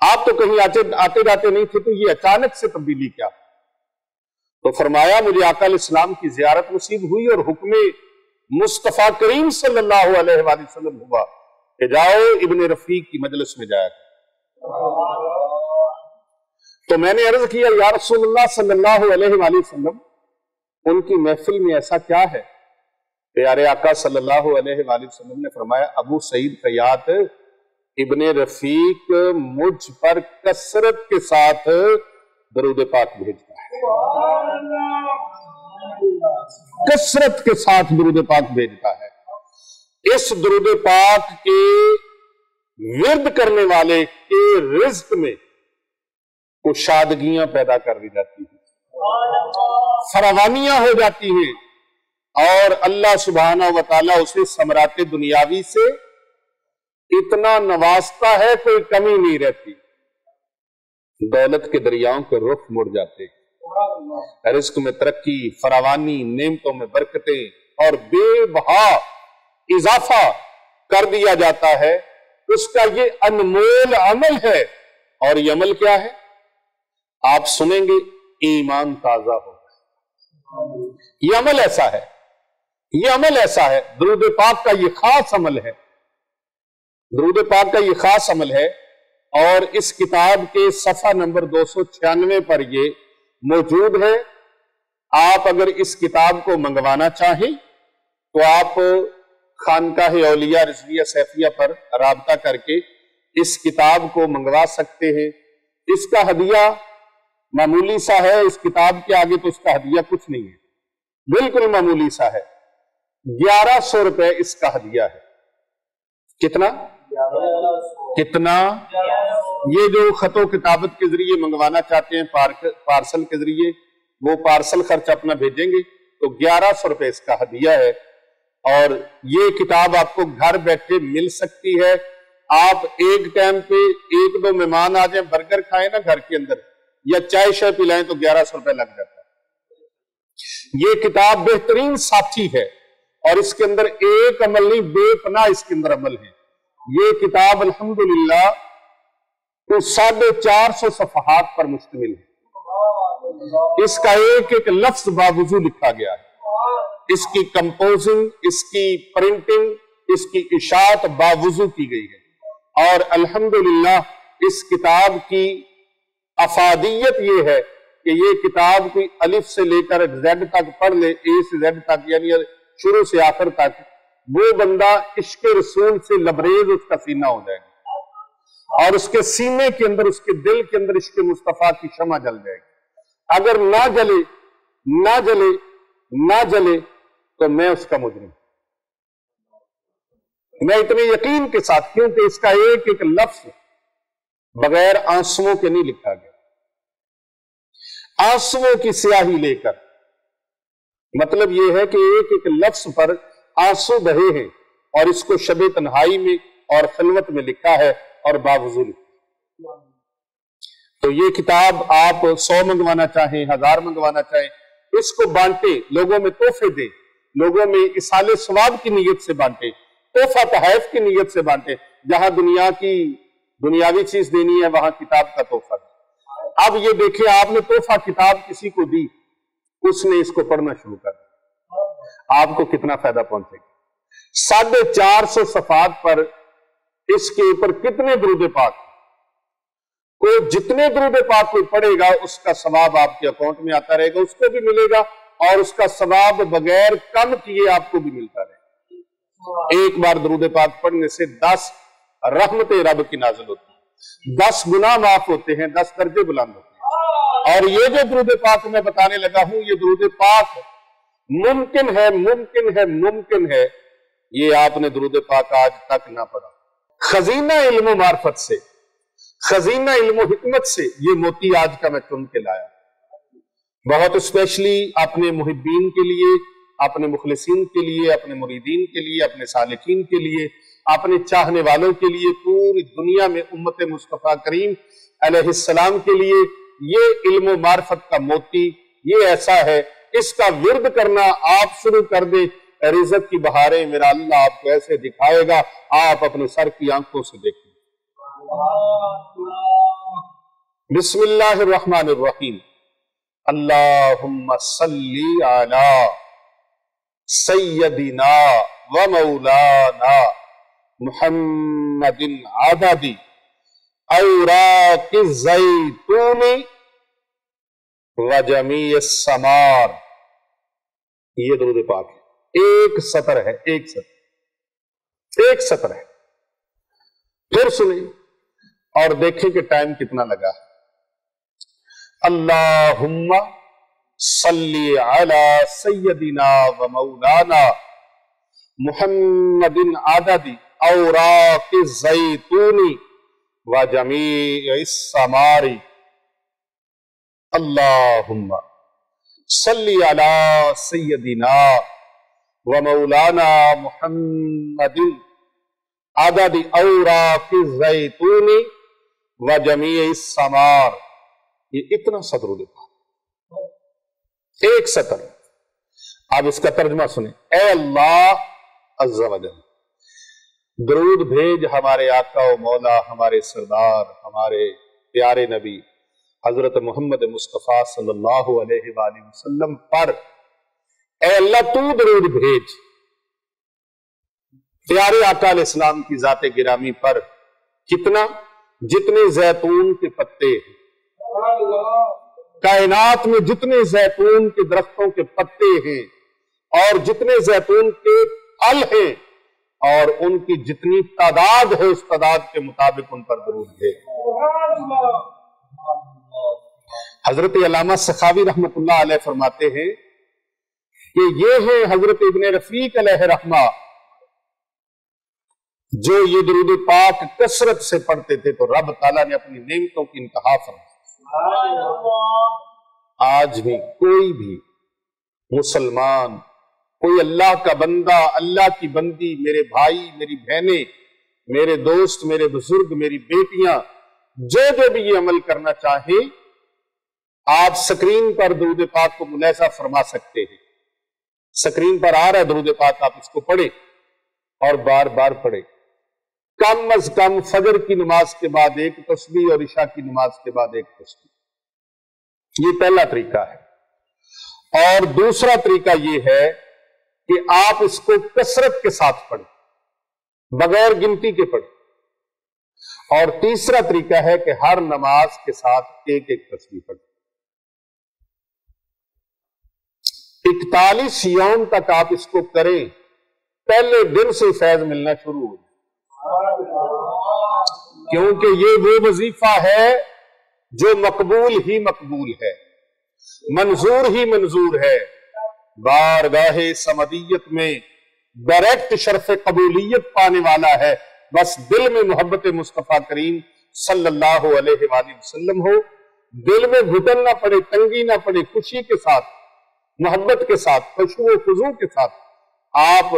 آپ تو کہیں آتے جاتے نہیں تھے، تو یہ اچانک سے تبدیلی کیا؟ تو فرمایا مجھے آقا علیہ السلام کی زیارت نصیب ہوئی اور حکم مصطفیٰ کریم صلی اللہ علیہ وآلہ وسلم ہوا کہ جاؤ ابن رفیق کی مجلس میں جایا۔ تو میں نے عرض کیا یا رسول اللہ صلی اللہ علیہ وآلہ وسلم، ان کی محفل میں ایسا کیا ہے؟ پیارے آقا صلی اللہ علیہ وآلہ وسلم نے فرمایا ابو سعید خیاط ابن رفیق مجھ پر کثرت کے ساتھ درود پاک بھیجتا ہے، کثرت کے ساتھ درود پاک بھیجتا ہے۔ اس درود پاک کے ورد کرنے والے کے رزق میں کشادگیاں پیدا کر دی جاتی ہیں، فراوانیاں ہو جاتی ہیں، اور اللہ سبحانہ وتعالی اسے ثمرات دنیاوی سے اتنا نوازتا ہے کوئی کمی نہیں رہتی۔ دولت کے دریاؤں کے رخ مڑ جاتے ہیں، رزق میں ترقی، فراوانی، نعمتوں میں برکتیں اور بے بہا اضافہ کر دیا جاتا ہے۔ اس کا یہ انمول عمل ہے، اور یہ عمل کیا ہے؟ آپ سنیں گے ایمان تازہ ہوگا۔ یہ عمل ایسا ہے، درود پاک کا یہ خاص عمل ہے، درود پاک کا یہ خاص عمل ہے، اور اس کتاب کے صفحہ نمبر 296 پر یہ موجود ہے۔ آپ اگر اس کتاب کو منگوانا چاہیں تو آپ خانقاہ اولیاء رضویہ سیفیہ پر رابطہ کر کے اس کتاب کو منگوا سکتے ہیں۔ اس کا ہدیہ معمولی سا ہے، اس کتاب کے آگے تو اس کا ہدیہ کچھ نہیں ہے، بالکل معمولی سا ہے۔ 1100 روپے اس کا ہدیہ ہے۔ کتنا؟ یہ جو خط و کتابت کے ذریعے منگوانا چاہتے ہیں پارسل کے ذریعے، وہ پارسل خرچ اپنا بھیجیں گے تو 1100 روپے اس کا ہدیہ ہے، اور یہ کتاب آپ کو گھر بیٹھے مل سکتی ہے۔ آپ ایک ٹائم پہ 1-2 مہمان آ جائیں، برگر کھائیں نا گھر کے اندر، یا چائے شائے پلائیں تو 1100 روپے لگ جاتا ہے۔ یہ کتاب بہترین ساتھی ہے، اور اس کے اندر ایک عمل نہیں، بے پناہ اس کے اندر عمل ہے۔ یہ کتاب الحمدللہ 450 صفحات پر مشتمل ہے۔ اس کا ایک ایک لفظ باوضو لکھا گیا ہے، اس کی کمپوزنگ، اس کی پرنٹنگ، اس کی اشاعت باوضو کی گئی ہے۔ اور الحمدللہ اس کتاب کی افادیت یہ ہے کہ یہ کتاب کوئی الف سے لے کر زیڈ تک پڑھ لے، اے سے زیڈ تک، یعنی شروع سے آخر تک، وہ بندہ عشق رسول سے لبریز اس کا سینہ ہو جائے گا، اور اس کے سینے کے اندر، اس کے دل کے اندر عشق مصطفیٰ کی شمع جل جائے گی۔ اگر نہ جلے نہ جلے نہ جلے تو میں اس کا مجرم، میں اتنے یقین کے ساتھ، کیونکہ اس کا ایک ایک لفظ بغیر آنسوؤں کے نہیں لکھا گیا، آنسوؤں کی سیاہی لے کر۔ مطلب یہ ہے کہ ایک ایک لفظ پر آنسو بہے ہیں، اور اس کو شب تنہائی میں اور خلوت میں لکھا ہے اور باوضو لکھا ہے۔ تو یہ کتاب آپ 100 منگوانا چاہیں، 1000 منگوانا چاہیں، اس کو بانٹیں، لوگوں میں تحفے دیں، لوگوں میں اصال ثواب کی نیت سے بانٹیں، تحفہ تحائف کی نیت سے بانٹیں۔ جہاں دنیا کی دنیاوی چیز دینی ہے، وہاں کتاب کا تحفہ دیں۔ اب یہ دیکھیں، آپ نے تحفہ کتاب کسی کو دی، اس نے اس کو پڑھنا شروع کر دیا، آپ کو کتنا فائدہ پہنچے گا؟ 450 صفحات پر اس کے اوپر کتنے درود پاک، کوئی جتنے درود پاک کوئی پڑھے گا اس کا ثواب آپ کے اکاؤنٹ میں آتا رہے گا، اس کو بھی ملے گا، اور اس کا ثواب بغیر کم کیے آپ کو بھی ملتا رہے گا۔ ایک بار درود پاک پڑھنے سے 10 رحمت رب کی نازل ہوتی ہیں، 10 گناہ معاف ہوتے ہیں، 10 درجے بلند ہوتے ہیں۔ اور یہ جو درود پاک میں بتانے لگا ہوں، یہ درود پاک ممکن ہے، ممکن ہے، ممکن ہے، یہ آپ نے درود پاک آج تک نہ پڑھا۔ خزینہ علم و معرفت سے، خزینہ علم و حکمت سے یہ موتی آج کا میں چن کے لایا، بہت اسپیشلی اپنے محبین کے لیے، اپنے مخلصین کے لیے، اپنے مریدین کے لیے، اپنے سالکین کے لیے، اپنے چاہنے والوں کے لیے، پوری دنیا میں امت مصطفیٰ کریم علیہ السلام کے لیے یہ علم و معرفت کا موتی، یہ ایسا ہے، اس کا ورد کرنا آپ شروع کر دیں، رزق کی بہاریں میرا اللہ آپ کو ایسے دکھائے گا، آپ اپنے سر کی آنکھوں سے دیکھیں۔ بسم اللہ الرحمن الرحیم، اللہم صلی علی سیدنا و مولانا محمد عدد اوراق الزیتون و جمیع الثمار۔ یہ درود پاک ہے، ایک سطر ہے، ایک سطر ہے۔ پھر سنیں اور دیکھیں کہ ٹائم کتنا لگا ہے۔ اللہم صلی علی سیدنا و مولانا محمد عدد اوراق الزیتون و جمیع الثمار۔ اللہم صلی علی سیدنا و مولانا محمد عدد اوراق الزیتون و جمیع الثمار۔ یہ اتنا سا درود پاک، ایک سطر۔ اب اس کا ترجمہ سنیں۔ اے اللہ عز و جل، درود بھیج ہمارے آقا و مولا، ہمارے سردار، ہمارے پیارے نبی حضرت محمد مصطفیٰ صلی اللہ علیہ وآلہ وسلم پر۔ اے اللہ تو درود بھیج پیارے آقا علیہ السلام کی ذات گرامی پر، کتنا؟ جتنے زیتون کے پتے ہیں، کائنات میں جتنے زیتون کے درختوں کے پتے ہیں، اور جتنے زیتون کے پھل ہیں، اور ان کی جتنی تعداد ہے، اس تعداد کے مطابق ان پر درود ہے۔ حضرت علامہ سخاوی رحمت اللہ علیہ فرماتے ہیں کہ یہ ہے حضرت ابن رفیق علیہ رحمہ، جو یہ درود پاک کثرت سے پڑھتے تھے تو رب تعالیٰ نے اپنی نعمتوں کی انتہا فرمائی۔ آج بھی کوئی بھی مسلمان، کوئی اللہ کا بندہ، اللہ کی بندی، میرے بھائی، میری بہنیں، میرے دوست، میرے بزرگ، میری بیٹیاں، جو بھی یہ عمل کرنا چاہیں، آپ سکرین پر درود پاک کو ملاحظہ فرما سکتے ہیں۔ سکرین پر آ رہا ہے درود پاک، آپ اس کو پڑھیں اور بار بار پڑھیں، کم از کم فجر کی نماز کے بعد ایک تسبیح اور عشاء کی نماز کے بعد ایک تسبیح۔ یہ پہلا طریقہ ہے۔ اور دوسرا طریقہ یہ ہے کہ آپ اس کو کثرت کے ساتھ پڑھیں، بغیر گنتی کے پڑھیں۔ اور تیسرا طریقہ ہے کہ ہر نماز کے ساتھ ایک ایک تسبیح پڑھیں۔ 41 یوم تک آپ اس کو کریں، پہلے دن سے فیض ملنا شروع ہو جائے، کیونکہ یہ وہ وظیفہ ہے جو مقبول ہی مقبول ہے، منظور ہی منظور ہے، بارگاہ صمدیت میں ڈائریکٹ شرف قبولیت پانے والا ہے۔ بس دل میں محبت مصطفیٰ کریم صلی اللہ علیہ وآلہ وسلم ہو، دل میں گھٹن نہ پڑے، تنگی نہ پڑے، خوشی کے ساتھ، محبت کے ساتھ، خشوع و خضوع کے ساتھ آپ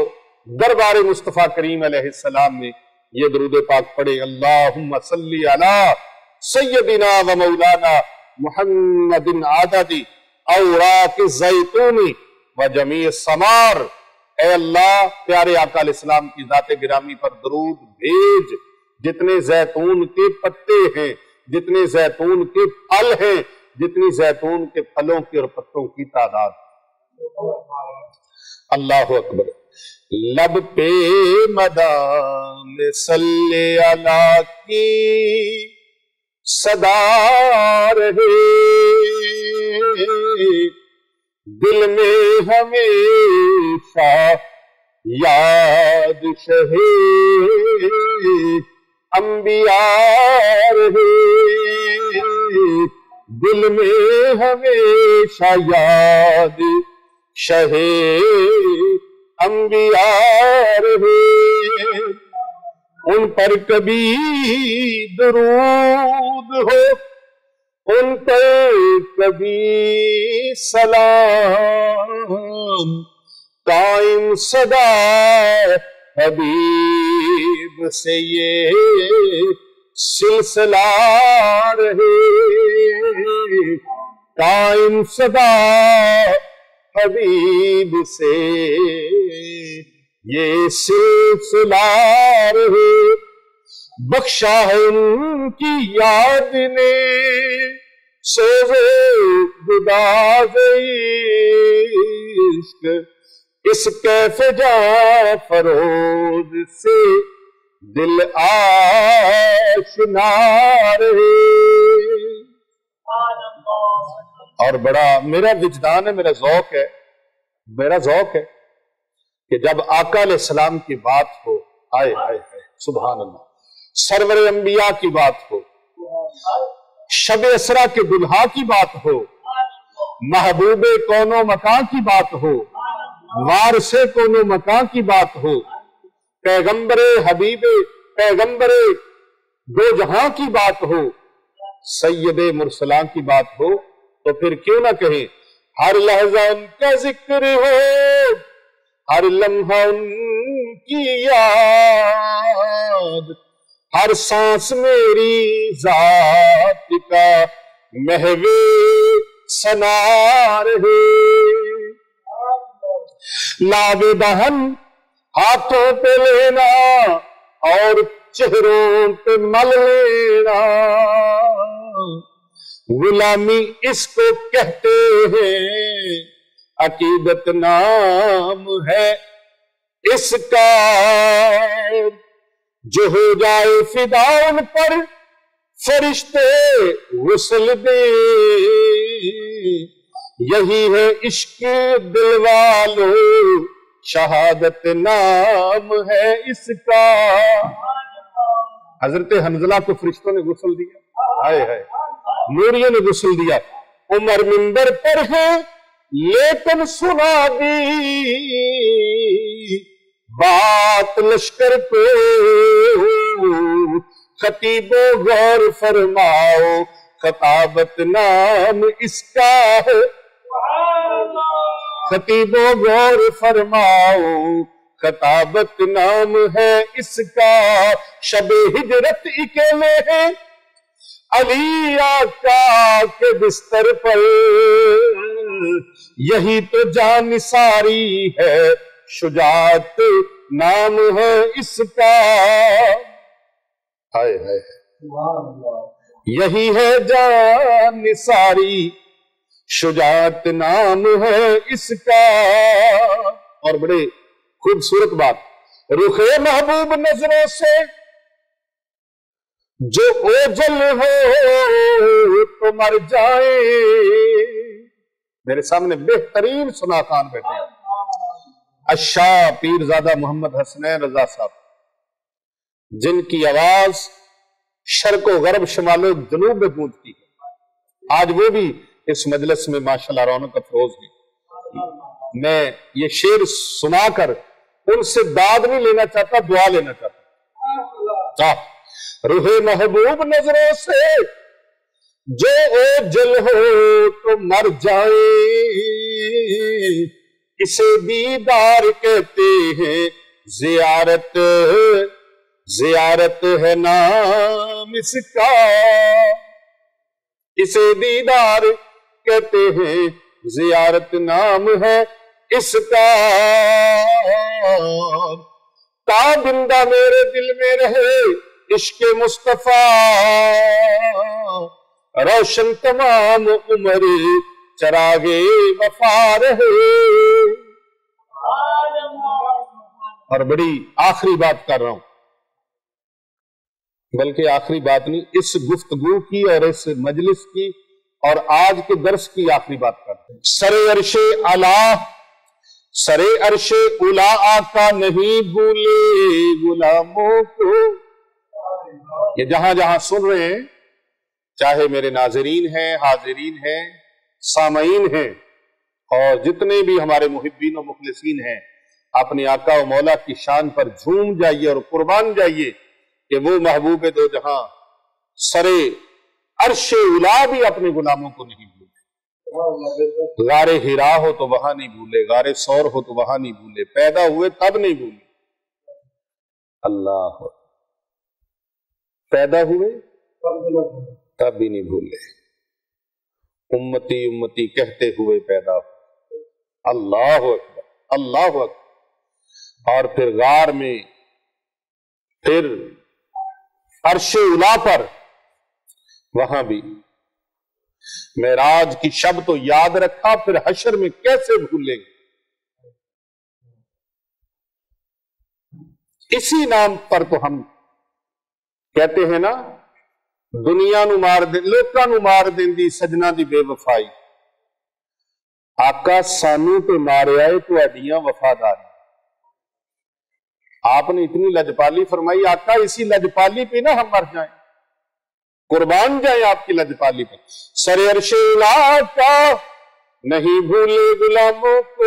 دربار مصطفیٰ کریم علیہ السلام میں یہ درود پاک پڑھے۔ اللہم صلی علی سیدنا و مولانا محمد عدد اوراق الزیتون و جمیع الثمار۔ اے اللہ، پیارے آقا علیہ السلام کی ذات گرامی پر درود بھیج، جتنے زیتون کے پتے ہیں، جتنے زیتون کے پھل ہیں، جتنی زیتون کے پھلوں کی اور پتوں کی تعداد۔ اللہ اکبر۔ لب پہ مدام صلی علی کی صدا رہے، دل میں ہمیشہ یاد شہ انبیاء رہے، دل میں ہمیشہ یاد شہ انبیاء رہے، ان پر کبھی درود ہو، ان پر کبھی سلام، قائم صدا حبیب سے یہ سلسلہ رہے، قائم صدا حبیب سے یہ سلسلہ رہے، بخشا ہے ان کی یاد نے سوزے گداز عشق، اس کیف جاں فروز سے دل آشنا رہے۔ اور بڑا میرا وجدان ہے، میرا ذوق ہے کہ جب آقا علیہ السلام کی بات ہو، آئے سبحان اللہ، سرور انبیاء کی بات ہو، شب اسرا کے دلہا کی بات ہو، محبوب کون و مکان کی بات ہو، وارث کون و مکان کی بات ہو، پیغمبر حبیب پیغمبر دو جہاں کی بات ہو، سید مرسلان کی بات ہو، تو پھر کیوں نہ کہیں ہر لحظہ ان کا ذکر ہو، ہر لمحہ ان کی یاد، ہر سانس میری ذات کا محو ثنا رہے، لاب دہن ہاتھوں پہ لینا اور چہروں پہ مل لینا، غلامی اس کو کہتے ہیں، عقیدت نام ہے اس کا، جو ہو جائے فدا ان پر فرشتے غسل دے، یہی ہے عشق دل والو، شہادت نام ہے اس کا۔ حضرت حنظلہ کو فرشتوں نے غسل دیا، ہائے نوریوں نے غسل دیا، عمر منبر پر ہے لیکن سنا دی بات لشکر کو، خطیبو غور فرماؤ خطابت نام اس کا ہے، خطیبو غور فرماؤ خطابت نام ہے اس کا، شب ہجرت اکیلے ہیں علی آقا کے بستر پر، یہی تو جان ساری ہے، شجاعت نام ہے اس کا، ہائے ہائے یہی ہے جان ساری، شجاعت نام ہے اس کا۔ اور بڑے خوبصورت بات، رخ محبوب نظروں سے جو اوجل ہو تو مر جائے۔ میرے سامنے بہترین سنا خان بیٹھے ہیں، الشاہ پیرزادہ محمد حسنین رضا صاحب، جن کی آواز شرق و غرب شمال و جنوب میں گونجتی ہے۔ آج وہ بھی اس مجلس میں ماشاءاللہ رونق افروز ہے۔ میں یہ شعر سنا کر ان سے داد نہیں لینا چاہتا، دعا لینا چاہتا۔ روح محبوب نظروں سے جو اوجل ہو تو مر جائے، اسے دیدار کہتے ہیں، زیارت زیارت ہے نام اس کا، اسے دیدار کہتے ہیں، زیارت نام ہے اس کا۔ تا بندہ میرے دل میں رہے عشق مصطفیٰ، روشن تمام عمر چراغ وفا رہے۔ اور بڑی آخری بات کر رہا ہوں، بلکہ آخری بات نہیں، اس گفتگو کی اور اس مجلس کی اور آج کے درس کی آخری بات کرتے ہیں۔ سر عرش اولا آقا نہیں بھولے غلاموں کو۔ یہ جہاں جہاں سن رہے ہیں، چاہے میرے ناظرین ہیں، حاضرین ہیں، سامعین ہیں، اور جتنے بھی ہمارے محبین و مخلصین ہیں، اپنے آقا و مولا کی شان پر جھوم جائیے اور قربان جائیے کہ وہ محبوب دو جہاں سر عرش اولا بھی اپنے غلاموں کو نہیں بھولے۔ غار ہرا ہو تو وہاں نہیں بھولے، غار سور ہو تو وہاں نہیں بھولے، پیدا ہوئے تب نہیں بھولے۔ اللہ، پیدا ہوئے تب بھی نہیں بھولے، امتی امتی کہتے ہوئے پیدا ہوئے۔ اللہ اکبر، اللہ اکبر۔ اور پھر غار میں، پھر عرش اولا پر، وہاں بھی معراج کی شب تو یاد رکھا، پھر حشر میں کیسے بھولیں گے؟ اسی نام پر تو ہم کہتے ہیں نا، دنیا نو مار دے، لوکاں نو مار دیندی سجنا دی بے وفائی، آقا سانو تے ماریا ہے تہاڈیاں وفاداری۔ آپ نے اتنی لجپالی فرمائی، آقا اسی لجپالی پہ نہ ہم مر جائیں، قربان جائیں آپ کی لجپالی پہ۔ سر عرش اولا کا نہیں بھولے غلاموں کو،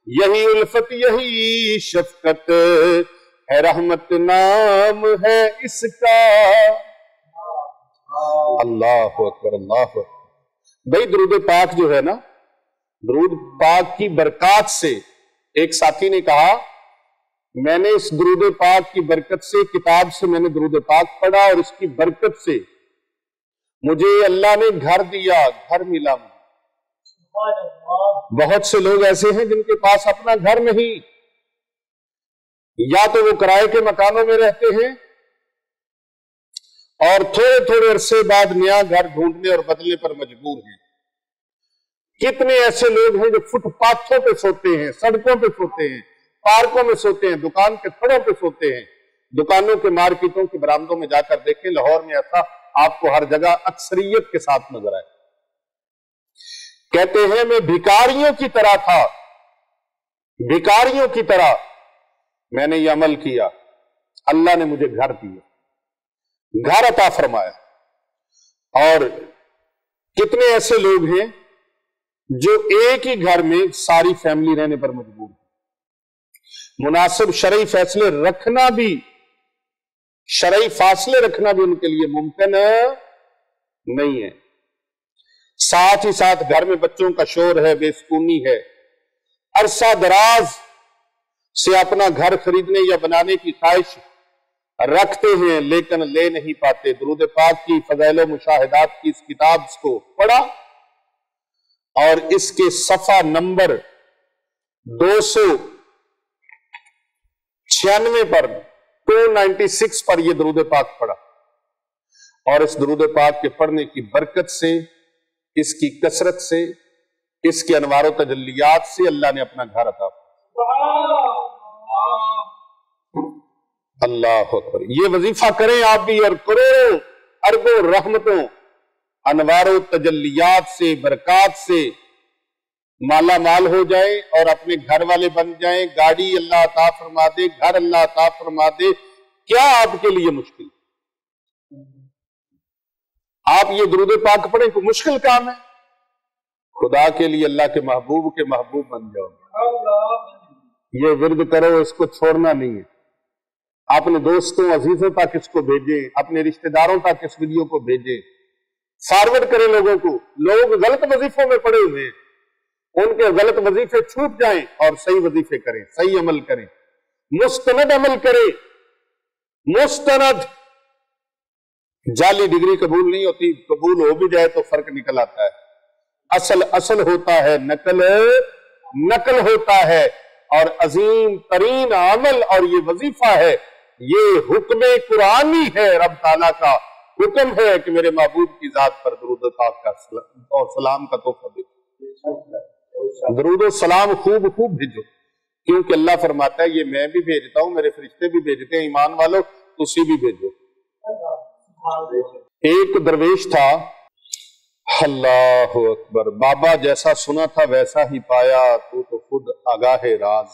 یہی الفت یہی شفقت ہے، رحمت نام ہے اس کا۔ اللہ اکبر، اللہ اکبر۔ بھئی درود پاک جو ہے نا، درود پاک کی برکات سے، ایک ساتھی نے کہا میں نے اس درود پاک کی برکت سے، کتاب سے میں نے درود پاک پڑھا اور اس کی برکت سے مجھے اللہ نے گھر دیا، گھر ملا۔ بہت سے لوگ ایسے ہیں جن کے پاس اپنا گھر نہیں، یا تو وہ کرائے کے مکانوں میں رہتے ہیں اور تھوڑے تھوڑے عرصے بعد نیا گھر ڈھونڈنے اور بدلنے پر مجبور ہیں۔ کتنے ایسے لوگ ہیں جو فٹ پاتھوں پہ سوتے ہیں، سڑکوں پہ سوتے ہیں، پارکوں میں سوتے ہیں، دکان کے تھڑوں پہ سوتے ہیں، دکانوں کے مارکیٹوں کے برآمدوں میں جا کر دیکھیں، لاہور میں ایسا آپ کو ہر جگہ اکثریت کے ساتھ نظر آئے۔ کہتے ہیں میں بھکاریوں کی طرح تھا، بھکاریوں کی طرح میں نے یہ عمل کیا، اللہ نے مجھے گھر دیا، گھر عطا فرمایا۔ اور کتنے ایسے لوگ ہیں جو ایک ہی گھر میں ساری فیملی رہنے پر مجبور ہے۔ مناسب شرعی فیصلے رکھنا بھی، شرعی فاصلے رکھنا بھی ان کے لیے ممکن نہیں ہے۔ ساتھ ہی ساتھ گھر میں بچوں کا شور ہے، بے سکونی ہے، عرصہ دراز سے اپنا گھر خریدنے یا بنانے کی خواہش رکھتے ہیں لیکن لے نہیں پاتے۔ درود پاک کی فضائل و مشاہدات کی اس کتاب کو پڑھا اور اس کے صفحہ نمبر 296 پر 296 پر یہ درود پاک پڑھا، اور اس درود پاک کے پڑھنے کی برکت سے، اس کی کثرت سے، اس کے انوار و تجلیات سے اللہ نے اپنا گھر عطا فرمایا۔ اللہ اکبر۔ یہ وظیفہ کریں آپ بھی، اور کروڑوں اربوں رحمتوں، انوار و تجلیات سے، برکات سے مالا مال ہو جائیں اور اپنے گھر والے بن جائیں، گاڑی اللہ عطا فرما دے، گھر اللہ عطا فرما دے۔ کیا آپ کے لیے مشکل؟ آپ یہ درود پاک پڑھیں، کوئی مشکل کام ہے؟ خدا کے لیے اللہ کے محبوب بن جاؤ۔ یہ ورد کرو، اس کو چھوڑنا نہیں ہے۔ اپنے دوستوں عزیزوں تک اس کو بھیجیں، اپنے رشتہ داروں تک اس ویڈیو کو بھیجیں، فارورڈ کریں لوگوں کو۔ لوگ غلط وظیفوں میں پڑے ہوئے ہیں، ان کے غلط وظیفے چھوٹ جائیں اور صحیح وظیفے کریں، صحیح عمل کریں، مستند عمل کریں۔ مستند جعلی ڈگری قبول نہیں ہوتی، قبول ہو بھی جائے تو فرق نکل آتا ہے۔ اصل ہوتا ہے، نقل ہوتا ہے، اور عظیم ترین عمل اور یہ وظیفہ ہے، یہ حکم قرآنی ہے۔ رب تعالیٰ کا حکم ہے کہ میرے محبوب کی ذات پر درود پاک کا اور سلام کا تحفہ دو۔ درود و سلام خوب بھیجو، کیونکہ اللہ فرماتا ہے یہ میں بھی بھیجتا ہوں، میرے فرشتے بھی بھیجتے ہیں، ایمان والو تسی بھی بھیجو۔ ایک درویش تھا، اللہ اکبر، بابا جیسا سنا تھا ویسا ہی پایا، تو خود آگاہ راز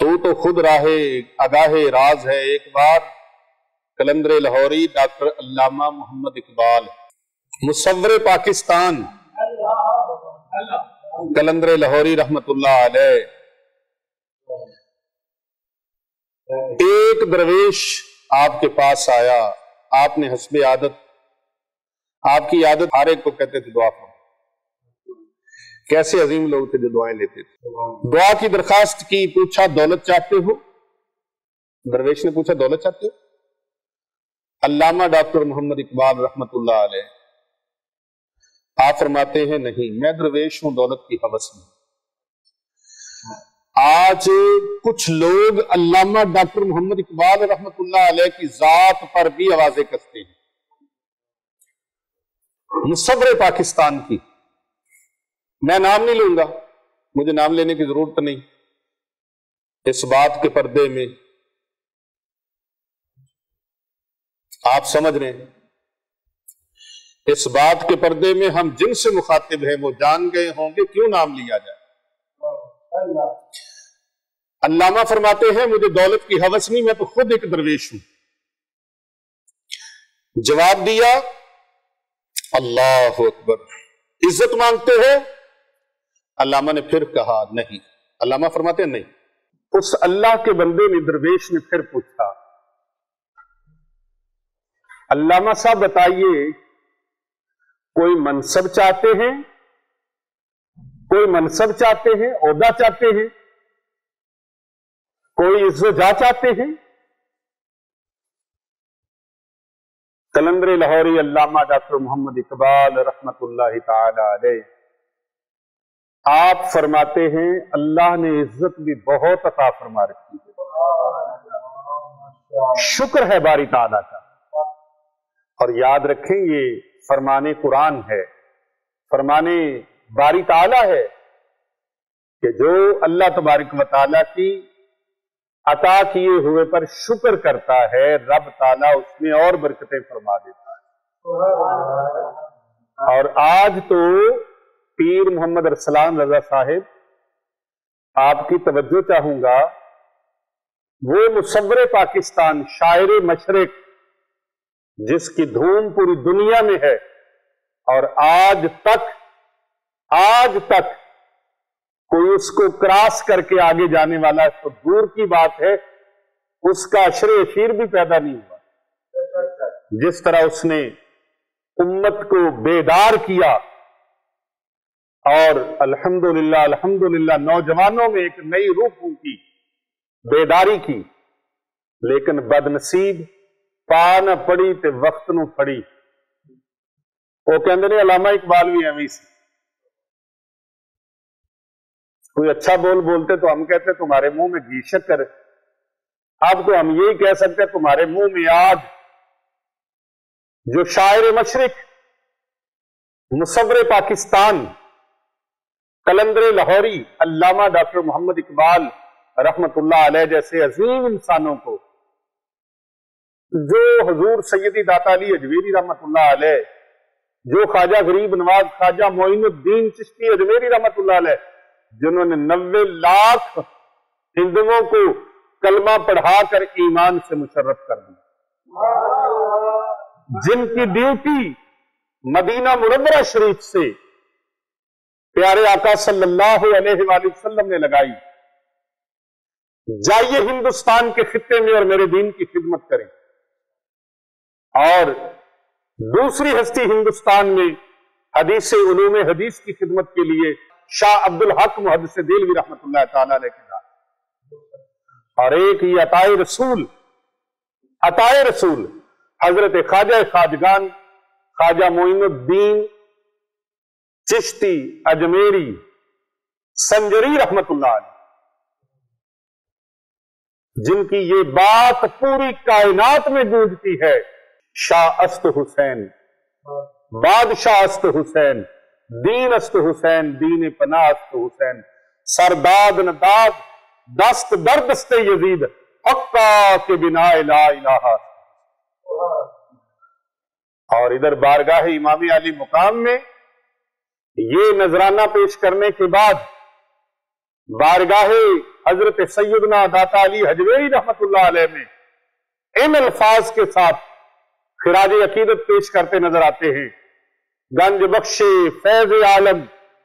ہے، تو خود آگاہ راز ہے۔ ایک بار قلندر لاہوری ڈاکٹر علامہ محمد اقبال، مصور پاکستان، قلندر لاہوری رحمت اللہ علیہ، ایک درویش آپ کے پاس آیا۔ آپ نے حسب عادت، آپ کی عادت ہر ایک کو کہتے تھے دعا کرو۔ کیسے عظیم لوگ تھے جو دعائیں لیتے تھے۔ دعا کی درخواست کی، پوچھا دولت چاہتے ہو؟ درویش نے پوچھا دولت چاہتے ہو؟ علامہ ڈاکٹر محمد اقبال رحمت اللہ علیہ آپ فرماتے ہیں نہیں، میں درویش ہوں، دولت کی ہوس میں۔ آج کچھ لوگ علامہ ڈاکٹر محمد اقبال رحمت اللہ علیہ کی ذات پر بھی آوازیں کستے ہیں، مصور پاکستان کی۔ میں نام نہیں لوں گا، مجھے نام لینے کی ضرورت نہیں۔ اس بات کے پردے میں آپ سمجھ رہے ہیں، اس بات کے پردے میں ہم جن سے مخاطب ہیں وہ جان گئے ہوں گے کیوں نام لیا جائے۔ علامہ فرماتے ہیں مجھے دولت کی ہوس نہیں، میں تو خود ایک درویش ہوں۔ جواب دیا اللہ اکبر، عزت مانگتے ہو؟ علامہ نے پھر کہا نہیں۔ علامہ فرماتے ہیں نہیں۔ اس اللہ کے بندے نے، درویش نے پھر پوچھا علامہ صاحب بتائیے، کوئی منصب چاہتے ہیں؟ کوئی منصب چاہتے ہیں، عہدہ چاہتے ہیں، کوئی عزت جا چاہتے ہیں؟ قلندر لاہوری علامہ ڈاکٹر محمد اقبال رحمت اللہ تعالی علیہ آپ فرماتے ہیں اللہ نے عزت بھی بہت عطا فرما رکھی ہے، شکر ہے باری تعالیٰ کا۔ اور یاد رکھیں یہ فرمان قرآن ہے، فرمان باری تعالیٰ ہے کہ جو اللہ تبارک و تعالیٰ کی عطا کیے ہوئے پر شکر کرتا ہے، رب تعالیٰ اس میں اور برکتیں فرما دیتا ہے۔ اور آج تو پیر محمد ارسلان رضا صاحب، آپ کی توجہ چاہوں گا، وہ مصور پاکستان، شاعر مشرق، جس کی دھوم پوری دنیا میں ہے، اور آج تک کوئی اس کو کراس کر کے آگے جانے والا ہے تو دور کی بات ہے، اس کا عشر اشیر بھی پیدا نہیں ہوا۔ جس طرح اس نے امت کو بیدار کیا، اور الحمدللہ نوجوانوں میں ایک نئی روح کی بیداری کی، لیکن بد نصیب پا نہ پڑی تے وقت نو پڑی. وہ کہندے نے علامہ اقبال بھی ایویں سی. کوئی اچھا بول بولتے تو ہم کہتے تمہارے منہ میں گھی شکر. اب تو ہم یہی کہہ سکتے تمہارے منہ میں آگ. جو شاعر مشرق، مصور پاکستان، قلندر لاہوری، علامہ ڈاکٹر محمد اقبال رحمت اللہ علیہ جیسے عظیم انسانوں کو، جو حضور سیدی داتا علی اجمیری رحمت اللہ علیہ، جو خواجہ غریب نواز خواجہ معین الدین چشتی اجمیری رحمت اللہ علیہ، جنہوں نے 90 لاکھ ہندوؤں کو کلمہ پڑھا کر ایمان سے مشرف کر دیا، جن کی ڈیوٹی مدینہ منورہ شریف سے پیارے آقا صلی اللہ علیہ وآلہ وسلم نے لگائی، جائیے ہندوستان کے خطے میں اور میرے دین کی خدمت کریں. اور دوسری ہستی ہندوستان میں حدیث علوم حدیث کی خدمت کے لیے شاہ عبد الحق محدث دہلوی رحمت اللہ تعالی علیہ کے نام. اور ایک یہ عطائے رسول حضرت خواجہ خواجگان خواجہ معین الدین چشتی اجمیری سنجری رحمت اللہ علیہ، جن کی یہ بات پوری کائنات میں گونجتی ہے: شاہ است حسین، بادشاہ است حسین، دین است حسین، دین پناہ است حسین، سرداد نداد دست در دست یزید، حقا کے بنا لا الہ. اور ادھر بارگاہ امام علی مقام میں یہ نذرانہ پیش کرنے کے بعد بارگاہ حضرت سیدنا داتا علی حجویری رحمت اللہ علیہ میں ان الفاظ کے ساتھ خراج عقیدت پیش کرتے نظر آتے ہیں: گنج بخش فیض عالم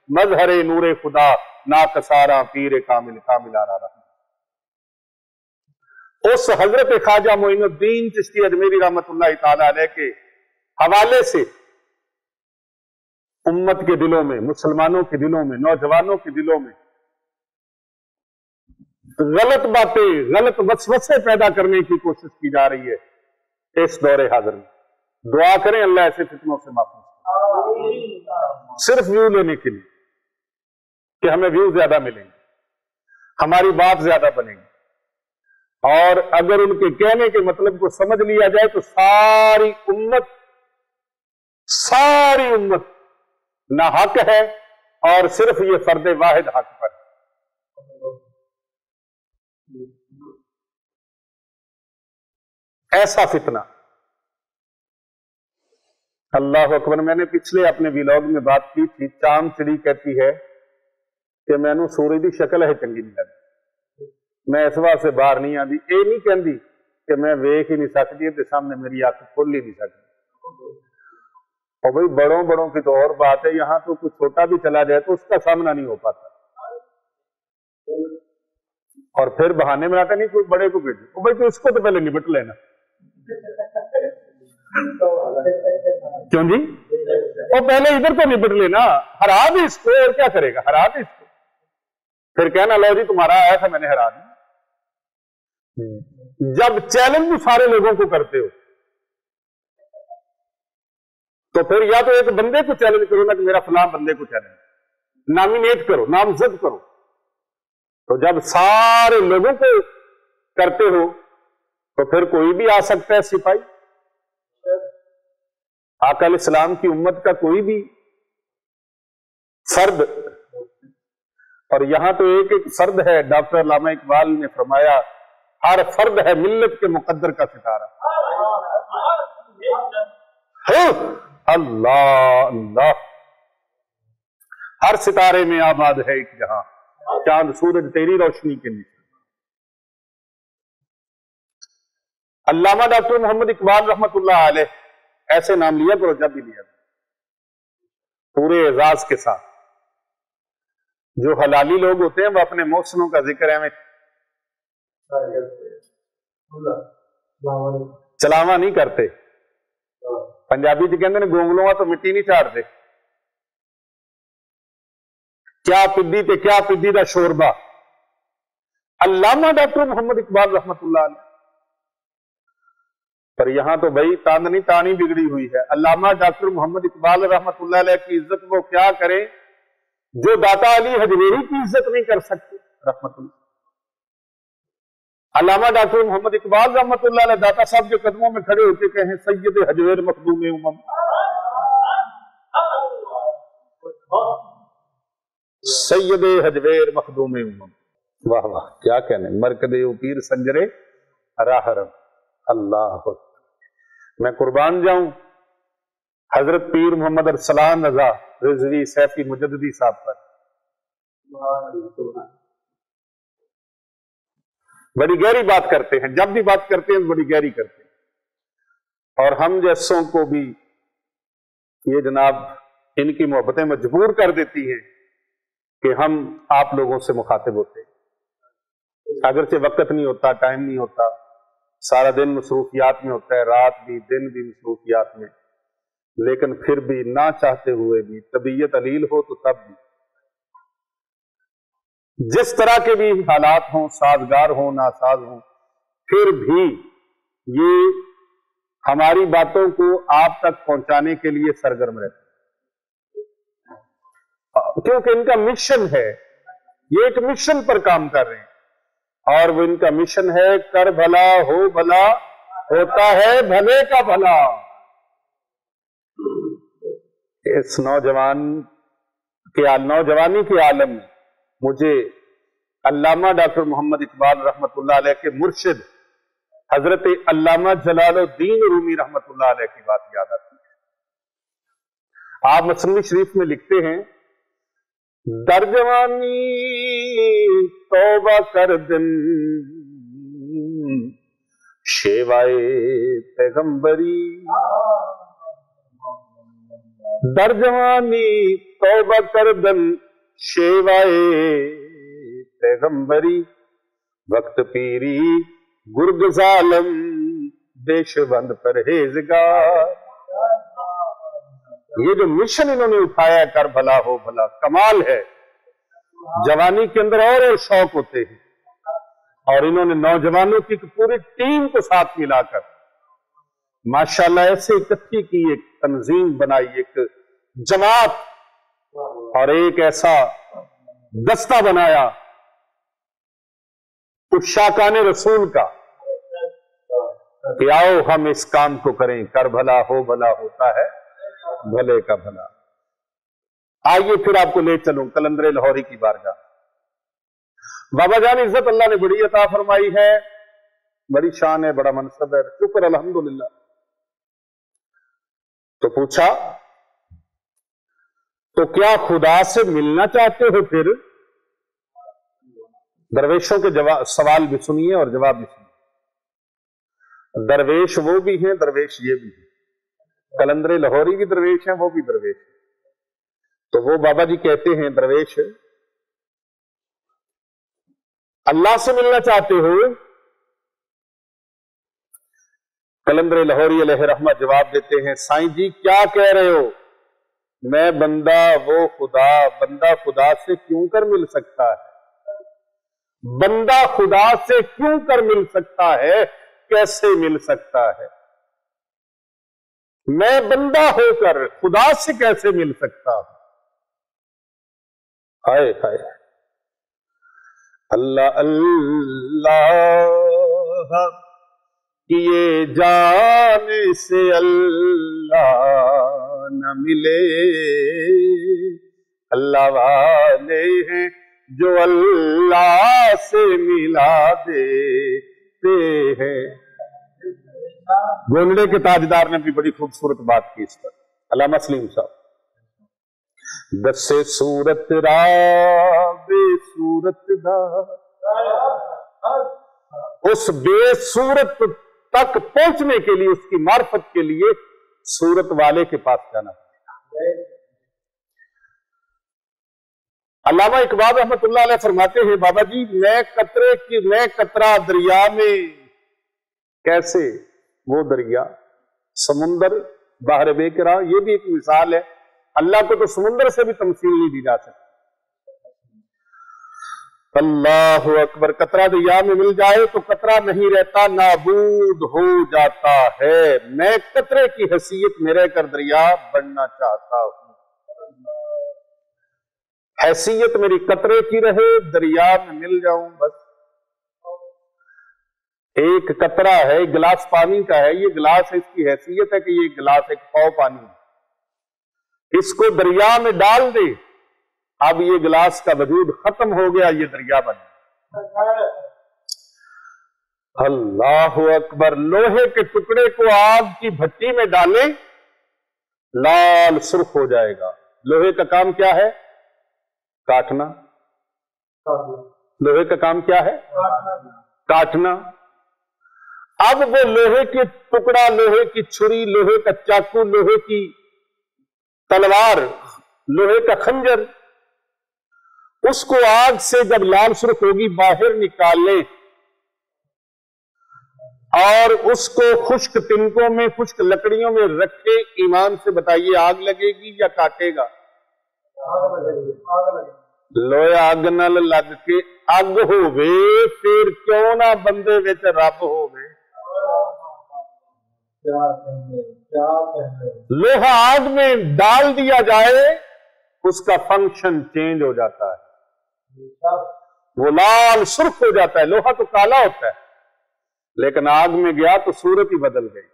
مظہر نور خدا، ناکسارا پیر کامل کامل آرا رہا. اس حضرت خواجہ معین الدین چشتی اجمیری رحمت اللہ تعالی علیہ کے حوالے سے امت کے دلوں میں، مسلمانوں کے دلوں میں، نوجوانوں کے دلوں میں غلط باتیں، غلط وسوسے پیدا کرنے کی کوشش کی جا رہی ہے اس دور حاضر میں. دعا کریں اللہ ایسے فتنوں سے محفوظ کرے، صرف ویو لینے کے لیے کہ ہمیں ویو زیادہ ملیں گے، ہماری بات زیادہ بنے گی. اور اگر ان کے کہنے کے مطلب کو سمجھ لیا جائے تو ساری امت نہ حق ہے اور صرف یہ فرد واحد حق پر ہے. ایسا فتنہ. اللہ اکبر. میں نے پچھلے اپنے ویلاگ میں بات کی تھی، چام چڑی کہتی ہے کہ میں نو سورج دی شکل ہے چنگی نہیں لگتی، میں اس واسطے باہر نہیں آتی. یہ نہیں کہندی کہ میں ویکھ ہی نہیں سکتی تے سامنے میری آنکھ کھل ہی نہیں سکتی. اور بھائی بڑوں کی تو اور بات ہے، یہاں تو کچھ چھوٹا بھی چلا جائے تو اس کا سامنا نہیں ہو پاتا. اور پھر بہانے میں آتا نہیں کوئی بڑے کو بھیجو، بھائی تو اس کو تو پہلے نبٹ لینا. کیوں جی؟ وہ پہلے ادھر تو نبٹ لینا، ہرا بھی اس کو، اور کیا کرے گا؟ ہرا بھی اس کو، پھر کہنا لو جی تمہارا آیا تھا میں نے ہرا دیا. جب چیلنج سارے لوگوں کو کرتے ہو تو پھر یا تو ایک بندے کو چیلنج کرو نا کہ میرا فلاں بندے کو چیلنج نامینیٹ کرو، نامزد کرو. تو جب سارے لوگوں کو کرتے ہو تو پھر کوئی بھی آ سکتا ہے سپاہی. آقا علیہ السلام کی امت کا کوئی بھی فرد، اور یہاں تو ایک فرد ہے. ڈاکٹر علامہ اقبال نے فرمایا ہر فرد ہے ملت کے مقدر کا ستارہ. اللہ اللہ. ہر ستارے میں آباد ہے ایک جہاں، چاند سورج تیری روشنی کے نیچے. علامہ ڈاکٹر محمد اقبال رحمت اللہ علیہ، ایسے نام لیا کرو جب بھی لیا پورے اعزاز کے ساتھ. جو حلالی لوگ ہوتے ہیں وہ اپنے محسنوں کا ذکر ہے چلاوا نہیں کرتے. پنجابی جی کہتے ہیں گونگلوں تو مٹی نہیں چاڑتے. کیا پدی تے کیا پدی دا شوربا. علامہ ڈاکٹر محمد اقبال رحمت اللہ علیہ پر یہاں تو بھائی تاندنی تانی بگڑی ہوئی ہے. علامہ ڈاکٹر محمد اقبال رحمت اللہ علیہ کی عزت وہ کیا کریں جو داتا علی حجویری کی عزت نہیں کر سکتے رحمت اللہ. علامہ ڈاکٹر محمد اقبال رحمت اللہ علیہ داتا صاحب کے قدموں میں کھڑے ہوتے کہیں سید حجویر مخدوم امم، سید حجویر مخدوم امم. واہ واہ کیا کہنے، مرکدے و پیر سنجرے راہ رم. اللہ اکبر. میں قربان جاؤں حضرت پیر محمد ارسلان رضا رضوی سیفی مجددی صاحب پر. بڑی گہری بات کرتے ہیں، جب بھی بات کرتے ہیں بڑی گہری کرتے ہیں، اور ہم جیسوں کو بھی یہ جناب ان کی محبتیں مجبور کر دیتی ہیں کہ ہم آپ لوگوں سے مخاطب ہوتے ہیں. اگرچہ وقت نہیں ہوتا، ٹائم نہیں ہوتا، سارا دن مصروفیات میں ہوتا ہے، رات بھی دن بھی مصروفیات میں، لیکن پھر بھی نہ چاہتے ہوئے بھی طبیعت علیل ہو تو تب بھی جس طرح کے بھی حالات ہوں، سازگار ہوں ناساز ہوں، پھر بھی یہ ہماری باتوں کو آپ تک پہنچانے کے لیے سرگرم رہتے ہیں، کیونکہ ان کا مشن ہے، یہ ایک مشن پر کام کر رہے ہیں، اور وہ ان کا مشن ہے کر بھلا ہو بھلا ہوتا ہے بھلے کا بھلا. اس نوجوانی کے عالم میں مجھے علامہ ڈاکٹر محمد اقبال رحمت اللہ علیہ کے مرشد حضرت علامہ جلال الدین رومی رحمت اللہ علیہ کی بات یاد آتی ہے. آپ مثنوی شریف میں لکھتے ہیں در جوانی توبہ کر دن شیوائے پیغمبری، در جوانی توبہ کر دن شیوائے پیغمبری، وقت پیری گرگ ظالم دیش بند پرہیزگار. یہ جو مشن انہوں نے اٹھایا ہے کر بھلا ہو بھلا، کمال ہے. جوانی کے اندر اور شوق ہوتے ہیں، اور انہوں نے نوجوانوں کی ایک پوری ٹیم کو ساتھ ملا کر ماشاءاللہ ایسے اکٹھی کی ایک تنظیم بنائی، ایک جماعت اور ایک ایسا دستہ بنایا عشاقان رسول کا کہ آؤ ہم اس کام کو کریں، کر بھلا ہو بھلا ہوتا ہے بھلے کا بھلا. آئیے پھر آپ کو لے چلوں قلندر لاہوری کی بارگاہ. بابا جان عزت اللہ نے بڑی عطا فرمائی ہے، بڑی شان ہے، بڑا منصب ہے، شکر الحمدللہ. تو پوچھا تو کیا خدا سے ملنا چاہتے ہو؟ پھر درویشوں کے سوال بھی سنیے اور جواب بھی سنیے. درویش وہ بھی ہیں، درویش یہ بھی ہیں. قلندر لاہوری بھی درویش ہیں، وہ بھی درویش ہیں. تو وہ بابا جی کہتے ہیں درویش اللہ سے ملنا چاہتے ہو؟ قلندر لاہوری علیہ رحمت جواب دیتے ہیں سائیں جی کیا کہہ رہے ہو؟ میں بندہ وہ خدا، بندہ خدا سے کیوں کر مل سکتا ہے؟ بندہ خدا سے کیوں کر مل سکتا ہے؟ کیسے مل سکتا ہے؟ میں بندہ ہو کر خدا سے کیسے مل سکتا ہوں؟ ہائے ہائے اللہ اللہ کیے جانے سے اللہ نہ ملے، اللہ والے ہیں جو اللہ سے ملا دیتے ہیں. گونڈے کے تاجدار نے بھی بڑی خوبصورت بات کی اس پر، علامہ سلیم صاحب. دسے صورت را بے صورت دا، اس بے صورت تک پہنچنے کے لیے، اس کی معرفت کے لیے صورت والے کے پاس جانا پڑے گا. علامہ اقبال رحمت اللہ علیہ فرماتے ہیں بابا جی میں قطرہ دریا میں، کیسے؟ وہ دریا سمندر باہر بے کرا، یہ بھی ایک مثال ہے. اللہ کو تو سمندر سے بھی تمثیل نہیں دی جا سکتی. اللہ اکبر. قطرہ دریا میں مل جائے تو قطرہ نہیں رہتا، نابود ہو جاتا ہے، میں قطرے کی حیثیت میں رہ کر دریا بننا چاہتا ہوں، حیثیت میری قطرے کی رہے، دریا میں مل جاؤں بس۔ ایک قطرہ ہے، ایک گلاس پانی کا ہے، یہ گلاس اس کی حیثیت ہے کہ یہ گلاس ایک پاؤ پانی ہے، اس کو دریا میں ڈال دے، اب یہ گلاس کا وجود ختم ہو گیا، یہ دریا بن گیا۔ اللہ اکبر، لوہے کے ٹکڑے کو آگ کی بھٹی میں ڈالیں، لال سرخ ہو جائے گا۔ لوہے کا کام کیا ہے؟ کاٹنا۔ لوہے کا کام کیا ہے؟ کاٹنا۔ اب وہ لوہے کے ٹکڑا، لوہے کی چھری، لوہے کا چاقو، لوہے کی تلوار، لوہے کا خنجر، اس کو آگ سے جب لال سرخ ہوگی باہر نکال لیں اور اس کو خشک تنکوں میں، خشک لکڑیوں میں رکھے، ایمان سے بتائیے آگ لگے گی یا کاٹے گا؟ لویا اگ نال لگ کے اگ ہووے، پھر کیوں نہ بندے وچ رب ہووے۔ لوہا آگ میں ڈال دیا جائے، اس کا فنکشن چینج ہو جاتا ہے، وہ لال سرخ ہو جاتا ہے۔ لوہا تو کالا ہوتا ہے، لیکن آگ میں گیا تو صورت ہی بدل گئی۔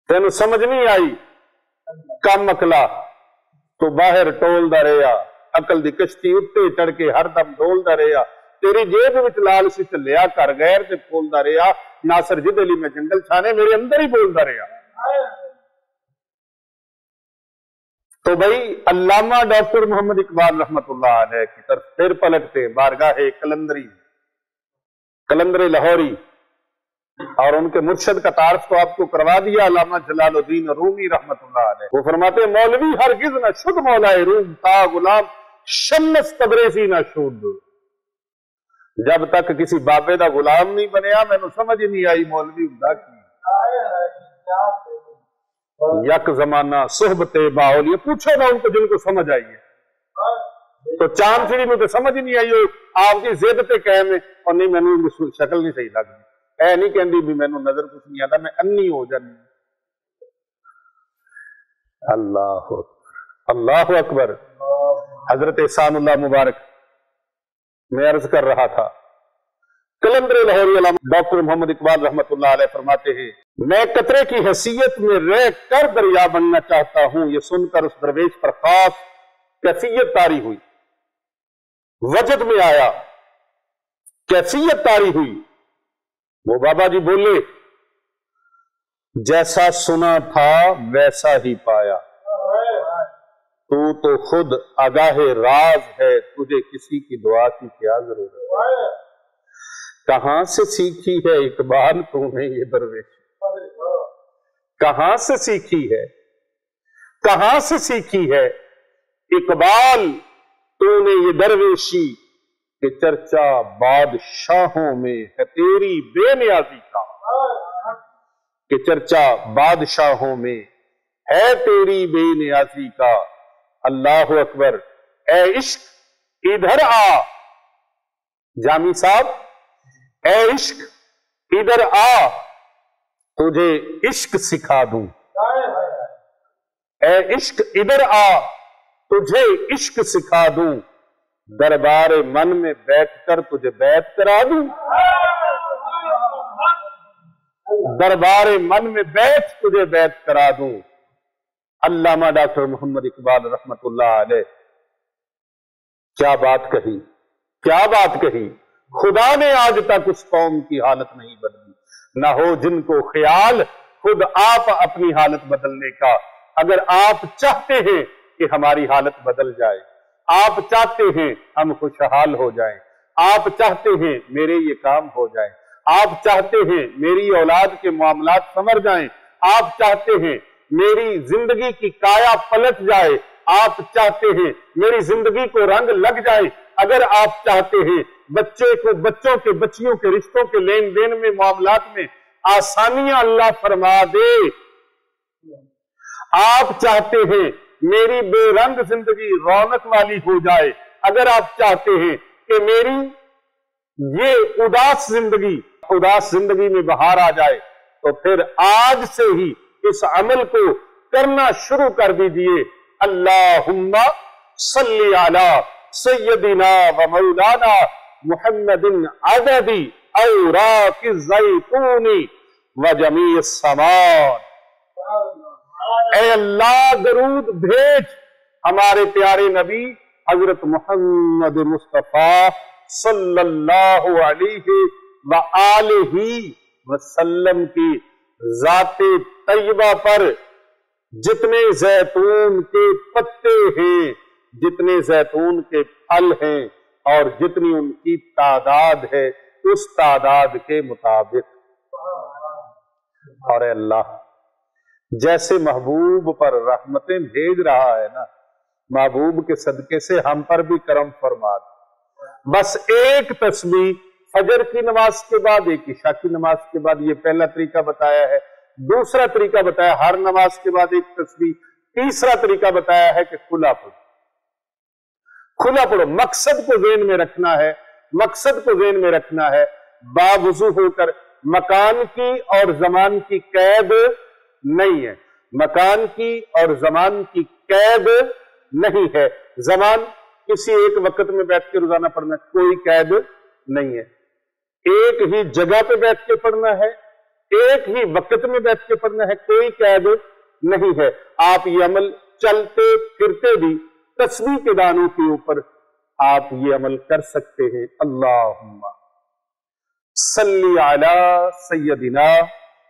تینوں سمجھ نہیں آئی؟ کم اکلا تو باہر ٹولدا رہیا، عقل دی کشتی اتے چڑھ کے ہر دم ڈولدا رہیا، تیری جیب وچ لال سی چلیا، کر غیر تے بولدا رہیا، ناصر جد علی میں جنگل چھانے میرے اندر ہی بولدا رہیا۔ تو بھائی علامہ ڈاکٹر محمد اقبال رحمت اللہ علیہ کی طرف پھر پلٹتے، بارگاہ قلندر لاہوری، اور ان کے مرشد کا تعارف تو آپ کو کروا دیا، علامہ جلال الدین رومی رحمت اللہ علیہ۔ وہ فرماتے مولوی ہرگز نہ شد مولائے روم، تا غلام شمس تبریزی نہ شد۔ جب تک کسی بابے دا غلام نہیں بنیا، میں نے سمجھ نہیں آئی مولوی ہوندا کی۔ یک زمانہ صحبت باول، یہ پوچھو نا ان کو جن کو سمجھ آئی ہے۔ تو چاند چڑی میں تو سمجھ نہیں آئی، آپ کی ضد تے قائم ہے، اور نہیں میں نے شکل نہیں صحیح لگتی، اے نہیں کہندی بھی میں نظر کچھ نہیں آتا، میں انی ہو جانی۔ اللہ اکبر، اللہ اکبر۔ حضرت احسان اللہ مبارک میں عرض کر رہا تھا، قلندر لاہوری علامہ ڈاکٹر محمد اقبال رحمت اللہ علیہ فرماتے ہیں میں قطرے کی حیثیت میں رہ کر دریا بننا چاہتا ہوں۔ یہ سن کر اس درویش پر خاص کیفیت طاری ہوئی، وجد میں آیا، کیفیت طاری ہوئی۔ وہ بابا جی بولے جیسا سنا تھا ویسا ہی پایا، تو خود آگاہ راز ہے، تجھے کسی کی دعا کی کیا ضرورت ہے۔ کہاں سے سیکھی ہے اقبال تو نے یہ درویش، کہاں سے سیکھی ہے، کہاں سے سیکھی ہے اقبال تو نے یہ درویشی، کہ چرچا بادشاہوں میں ہے تیری بے نیازی کا، کہ چرچا بادشاہوں میں ہے تیری بے نیازی کا۔ اللہ اکبر۔ اے عشق ادھر آ، جامی صاحب، اے عشق ادھر آ، تجھے عشق سکھا دوں، اے عشق ادھر آ، تجھے عشق سکھا دوں، دربار من میں بیٹھ کر تجھے بیعت کرا دوں، دربار من میں بیٹھ تجھے بیعت کرا دوں۔ علامہ ڈاکٹر محمد اقبال رحمت اللہ علیہ، کیا بات کہی، کیا بات کہی۔ خدا نے آج تک اس قوم کی حالت نہیں بدلی، نہ ہو جن کو خیال خود آپ اپنی حالت بدلنے کا۔ اگر آپ چاہتے ہیں کہ ہماری حالت بدل جائے، آپ چاہتے ہیں ہم خوشحال ہو جائیں، آپ چاہتے ہیں میرے یہ کام ہو جائیں، آپ چاہتے ہیں میری اولاد کے معاملات سمر جائیں، آپ چاہتے ہیں میری زندگی کی کایا پلٹ جائے، آپ چاہتے ہیں میری زندگی کو رنگ لگ جائے، اگر آپ چاہتے ہیں بچے کو بچوں کے بچیوں کے رشتوں کے لین دین میں معاملات میں آسانیاں اللہ فرما دے، آپ چاہتے ہیں میری بے رنگ زندگی رونق والی ہو جائے، اگر آپ چاہتے ہیں کہ میری یہ اداس زندگی میں بہار آ جائے، تو پھر آج سے ہی اس عمل کو کرنا شروع کر دیجئے. اللہم صلی علی سیدنا و مولانا محمد عدد اوراق الزیتون و جمیع الثمار. اے اللہ درود بھیج ہمارے پیارے نبی حضرت محمد مصطفیٰ صلی اللہ علیہ وآلہ وسلم کی ذات طیبہ پر جتنے زیتون کے پتے ہیں، جتنے زیتون کے پھل ہیں اور جتنی ان کی تعداد ہے اس تعداد کے مطابق. اور اے اللہ جیسے محبوب پر رحمتیں بھیج رہا ہے نا، محبوب کے صدقے سے ہم پر بھی کرم فرما دے. بس ایک تسبیح فجر کی نماز کے بعد، ایک عشاء کی نماز کے بعد، یہ پہلا طریقہ بتایا ہے. دوسرا طریقہ بتایا ہر نماز کے بعد ایک تسبیح. تیسرا طریقہ بتایا ہے کہ کھلا پڑھو، کھلا پڑھو. مقصد کو ذہن میں رکھنا ہے، مقصد کو ذہن میں رکھنا ہے. باوضو ہو کر، مکان کی اور زمان کی قید نہیں ہے، مکان کی اور زمان کی قید نہیں ہے. زمان کسی ایک وقت میں بیٹھ کے روزانہ پڑھنا، کوئی قید نہیں ہے. ایک ہی جگہ پہ بیٹھ کے پڑھنا ہے، ایک ہی وقت میں بیٹھ کے پڑھنا ہے، کوئی قید نہیں ہے. آپ یہ عمل چلتے پھرتے بھی تسبیح کے دانوں کے اوپر آپ یہ عمل کر سکتے ہیں. اللہم صلی علی سیدنا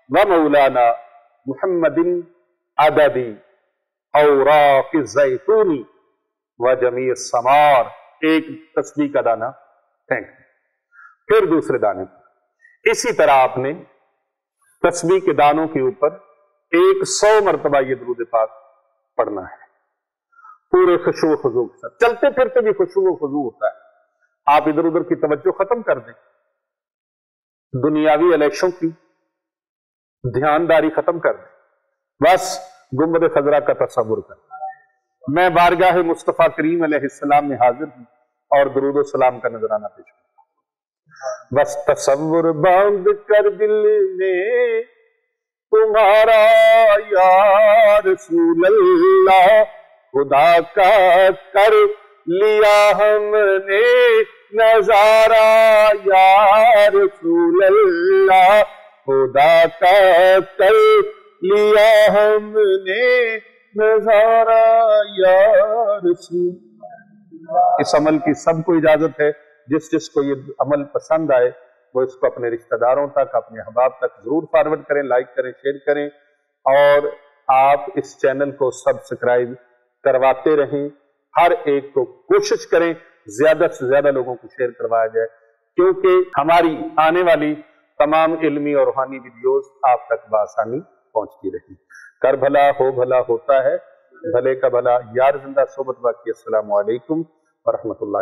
و مولانا محمد عدد اوراق الزیتون و جمیع الثمار. ایک تسبیح کا دانہ پھینک. پھر دوسرے دانے پر اسی طرح آپ نے تسبیح کے دانوں کے اوپر 100 مرتبہ یہ درود پاک پڑھنا ہے، پورے خشوع و خضوع کے ساتھ. چلتے پھرتے بھی خشوع و خضوع ہوتا ہے. آپ ادھر ادھر کی توجہ ختم کر دیں، دنیاوی علیشوں کی دھیانداری ختم کر دیں. بس گنبد خضرا کا تصور کر. میں بارگاہ مصطفیٰ کریم علیہ السلام میں حاضر ہوں اور درود و سلام کا نذرانہ پیش کروں. بس تصور باندھ کر دل میں تمہارا یا رسول اللہ، خدا کا کر لیا ہم نے نظارہ یا رسول اللہ، خدا کا کر لیا ہم نے نظارہ یا رسول. اس عمل کی سب کو اجازت ہے. جس جس کو یہ عمل پسند آئے وہ اس کو اپنے رشتہ داروں تک، اپنے احباب تک ضرور فارورڈ کریں، لائک کریں، شیئر کریں. اور آپ اس چینل کو سبسکرائب کرواتے رہیں. ہر ایک کو کوشش کریں زیادہ سے زیادہ لوگوں کو شیئر کروایا جائے، کیونکہ ہماری آنے والی تمام علمی اور روحانی ویڈیوز آپ تک بآسانی پہنچتی رہی. کر بھلا ہو بھلا ہوتا ہے، بھلے کا بھلا. یار زندہ صحبت باقی. السلام علیکم ورحمۃ اللہ.